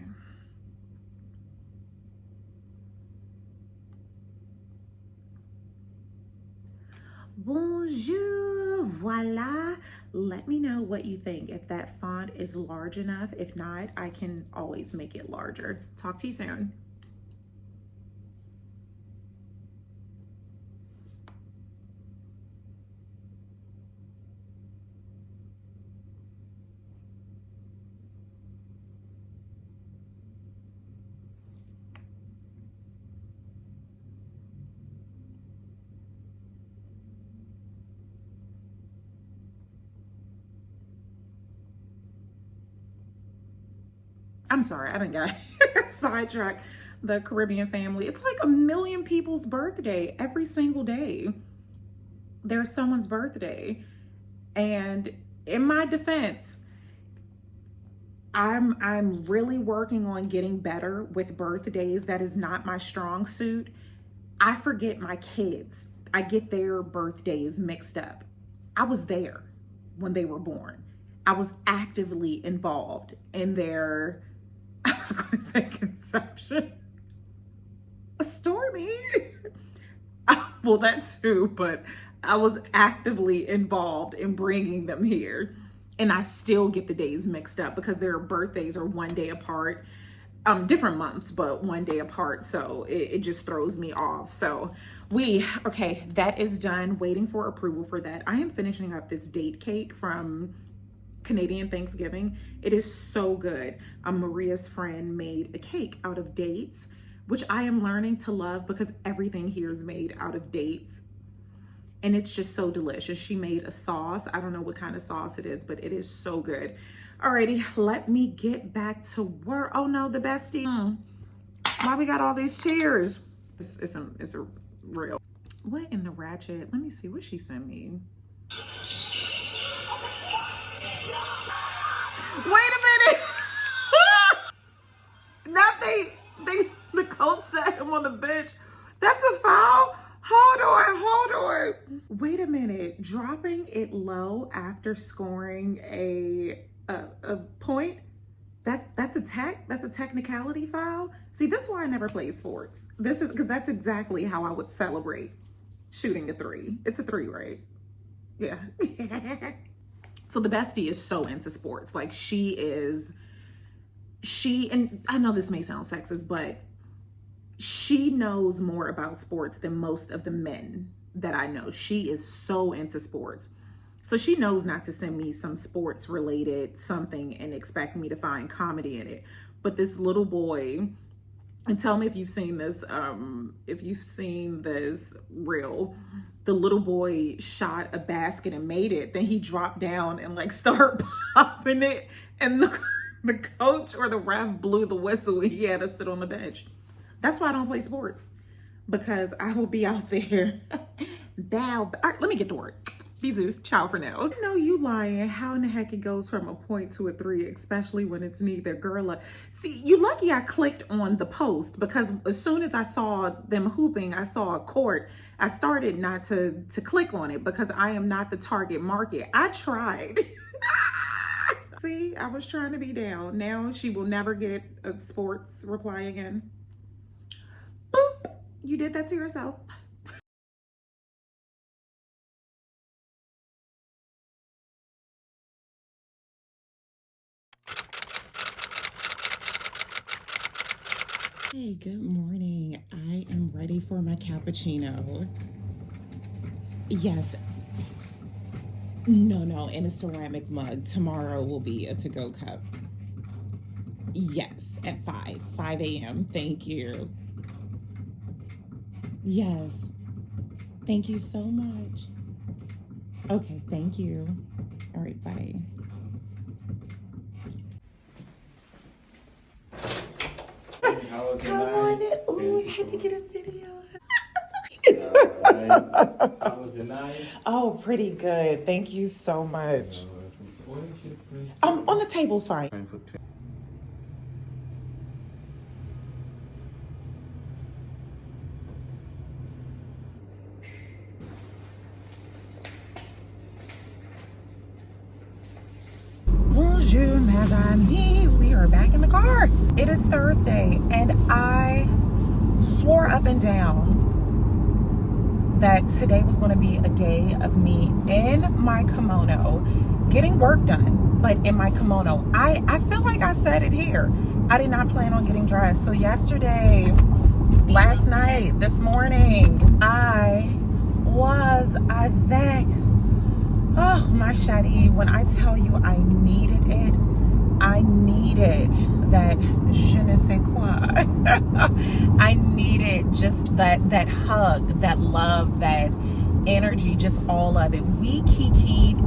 Bonjour, voila. Let me know what you think. If that font is large enough. If not, I can always make it larger. Talk to you soon. I'm sorry, I done got sidetracked. The Caribbean family. It's like 1 million people's birthday every single day. There's someone's birthday. And in my defense, I'm really working on getting better with birthdays. That is not my strong suit. I forget my kids. I get their birthdays mixed up. I was there when they were born. I was actively involved in their, I was going to say conception. Stormy. Well, that too, but I was actively involved in bringing them here. And I still get the days mixed up because their birthdays are 1 day apart. Different months, but 1 day apart. So it just throws me off. So okay, that is done. Waiting for approval for that. I am finishing up this date cake from Canadian Thanksgiving. It is so good. Maria's friend made a cake out of dates, which I am learning to love because everything here is made out of dates. And it's just so delicious. She made a sauce. I don't know what kind of sauce it is, but it is so good. Alrighty, let me get back to work. Oh no, the bestie. Why we got all these tears? It's a real. What in the ratchet? Let me see what she sent me. Wait a minute. Not the coach set him on the bench. That's a foul. Hold on. Wait a minute. Dropping it low after scoring a point That's a technicality foul. See, this is why I never play sports. This is because that's exactly how I would celebrate shooting a 3. It's a 3, right? Yeah. So the bestie is so into sports. Like and I know this may sound sexist, but she knows more about sports than most of the men that I know. She is so into sports. So she knows not to send me some sports related something and expect me to find comedy in it. But this little boy, and tell me if you've seen this reel, the little boy shot a basket and made it. Then he dropped down and like started popping it. And the coach or the ref blew the whistle and he had to sit on the bench. That's why I don't play sports, because I will be out there. All right, let me get to work. Bisous, ciao for now. No, you lying. How in the heck it goes from a point to a 3, especially when it's neither, girl. See, you lucky I clicked on the post, because as soon as I saw them hooping, I saw a court. I started not to click on it because I am not the target market. I tried. See, I was trying to be down. Now she will never get a sports reply again. Boop. You did that to yourself. Hey, good morning. I am ready for my cappuccino. Yes. No, in a ceramic mug. Tomorrow will be a to-go cup. Yes, at 5 a.m. Thank you. Yes. Thank you so much. Okay, thank you. All right, bye. How was the Come night? on. Ooh, I had to get a video. How was the night? Oh, pretty good. Thank you so much. On the table's fine. Bonjour, mes amis. We are back in the car. It is Thursday, and I swore up and down that today was going to be a day of me in my kimono getting work done, but in my kimono. I feel like I said it here. I did not plan on getting dressed. So yesterday, last night, this morning, I was avec. Oh, my Chatty, when I tell you I needed it, I needed that je ne sais quoi. I needed just that hug, that love, that energy, just all of it. We kikied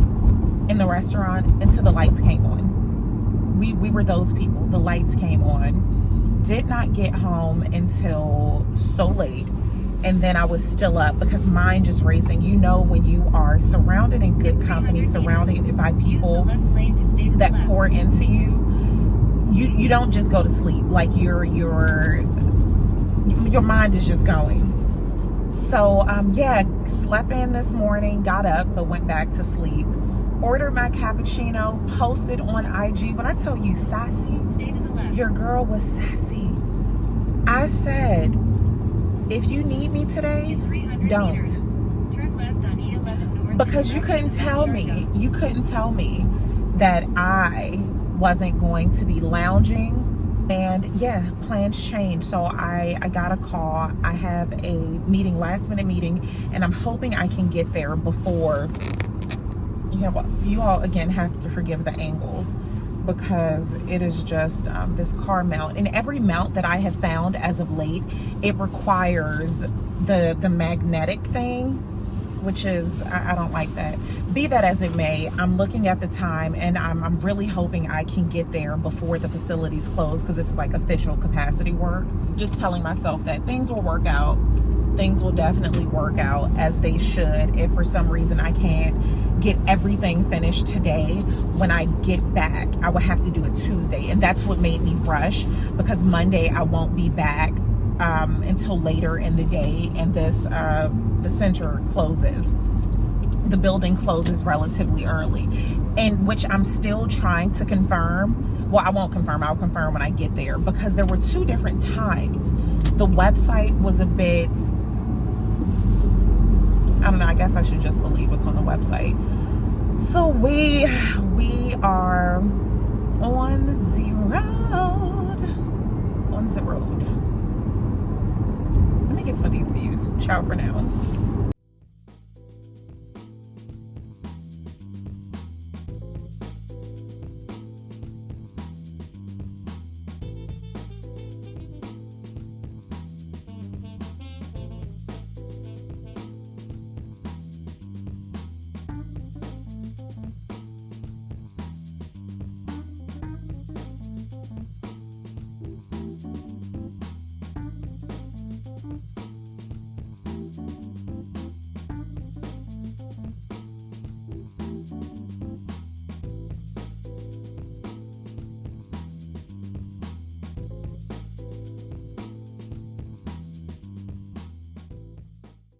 in the restaurant until the lights came on. We were those people. The lights came on. Did not get home until so late. And then I was still up because mind just racing. You know, when you are surrounded in good company, surrounded by people that pour into you, you don't just go to sleep. Like your mind is just going. So yeah, slept in this morning, got up, but went back to sleep. Ordered my cappuccino, posted on IG. When I tell you sassy, your girl was sassy. I said, if you need me today, don't. Turn left on E11 North. Because you couldn't tell me that I wasn't going to be lounging. And yeah, plans changed. So I got a call. I have a meeting, last minute meeting, and I'm hoping I can get there before. You all again have to forgive the angles, because it is just this car mount, and every mount that I have found as of late, it requires the magnetic thing, which is I don't like that. Be that as it may, I'm looking at the time, and I'm really hoping I can get there before the facilities close, because this is like official capacity work. Just telling myself that things will work out. Things will definitely work out as they should. If for some reason I can't get everything finished today, when I get back, I will have to do it Tuesday. And that's what made me rush, because Monday I won't be back until later in the day. And this, the center closes. The building closes relatively early, and which I'm still trying to confirm Well, I won't confirm. I'll confirm when I get there, because there were 2 different times. The website was a bit, I don't know, I guess I should just believe what's on the website. So we are on the road. Let me get some of these views. Ciao for now.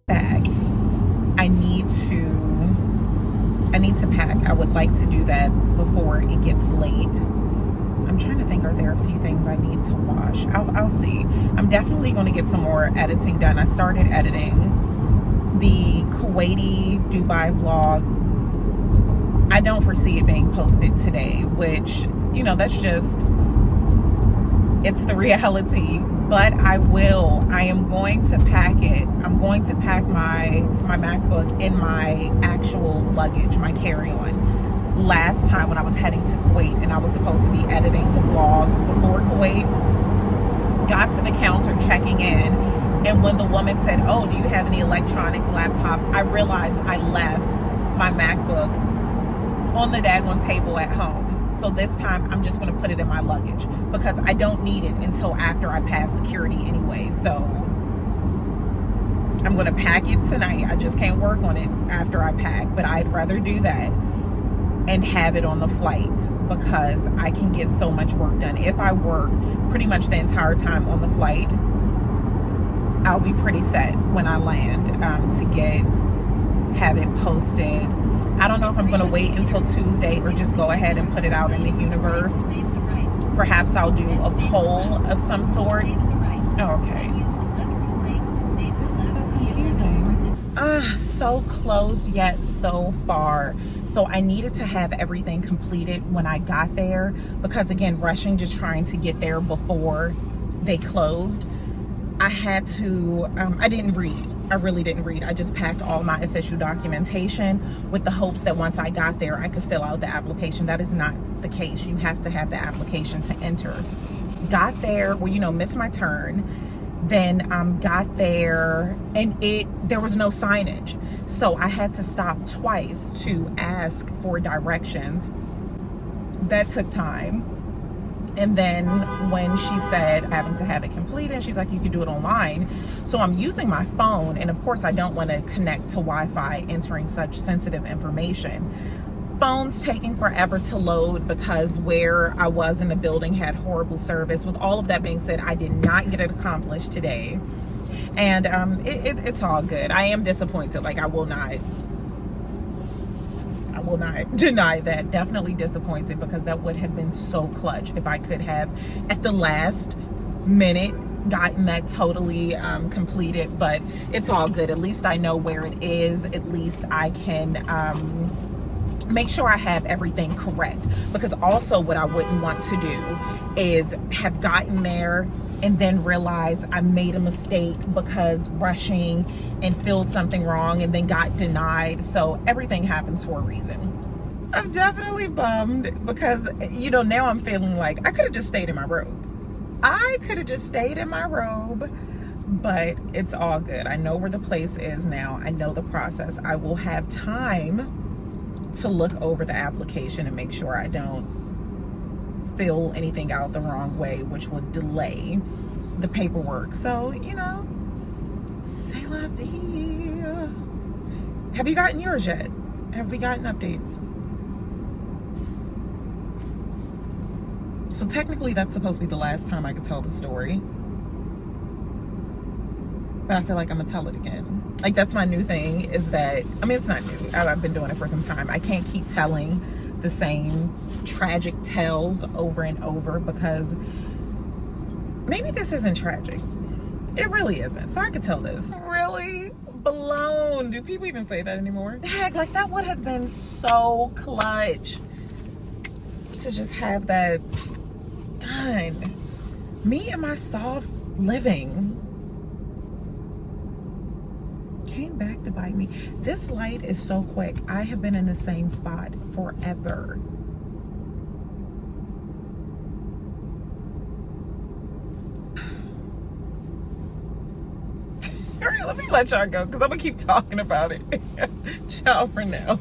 Bag. I need to pack. I would like to do that before it gets late. I'm trying to think, are there a few things I need to wash? I'll see. I'm definitely going to get some more editing done. I started editing the Kuwaiti Dubai vlog. I don't foresee it being posted today, which, you know, that's just, it's the reality. But I am going to pack it. I'm going to pack my MacBook in my actual luggage, my carry-on. Last time when I was heading to Kuwait and I was supposed to be editing the vlog before Kuwait, got to the counter checking in, and when the woman said, "Oh, do you have any electronics, laptop?" I realized I left my MacBook on the daggone table at home. So this time I'm just going to put it in my luggage, because I don't need it until after I pass security anyway. So I'm going to pack it tonight. I just can't work on it after I pack, but I'd rather do that and have it on the flight, because I can get so much work done. If I work pretty much the entire time on the flight, I'll be pretty set when I land to have it posted. I don't know if I'm going to wait until Tuesday or just go ahead and put it out in the universe. Perhaps I'll do a poll of some sort. Oh, okay. This is so confusing. So close yet so far. So I needed to have everything completed when I got there, because again, rushing, just trying to get there before they closed. I had to, I didn't read. I really didn't read. I just packed all my official documentation with the hopes that once I got there, I could fill out the application. That is not the case. You have to have the application to enter. Got there, well, you know, missed my turn. Then got there and there was no signage. So I had to stop twice to ask for directions. That took time. And then when she said having to have it completed, she's like, you can do it online. So I'm using my phone, and of course I don't want to connect to Wi-Fi entering such sensitive information. Phone's taking forever to load because where I was in the building had horrible service. With all of that being said, I did not get it accomplished today. And it's all good. I am disappointed. Like, I will not deny that. Definitely disappointed, because that would have been so clutch if I could have at the last minute gotten that totally completed. But it's all good. At least I know where it is. At least I can make sure I have everything correct, because also what I wouldn't want to do is have gotten there and then realize I made a mistake because rushing and filled something wrong and then got denied. So everything happens for a reason. I'm definitely bummed, because, you know, now I'm feeling like I could have just stayed in my robe. But it's all good. I know where the place is now. I know the process. I will have time to look over the application and make sure I don't fill anything out the wrong way, which would delay the paperwork. So, you know, c'est la vie. Have you gotten yours yet? Have we gotten updates? So technically that's supposed to be the last time I could tell the story, but I feel like I'm gonna tell it again. Like, that's my new thing, is that, I mean, it's not new. I've been doing it for some time. I can't keep telling the same tragic tales over and over, because maybe this isn't tragic. It really isn't. So I could tell this. Really blown. Do people even say that anymore? Heck, like that would have been so clutch to just have that done. Me and my soft living came back to bite me. This light is so quick. I have been in the same spot forever. All right, let me let y'all go because I'm gonna keep talking about it. Ciao for now.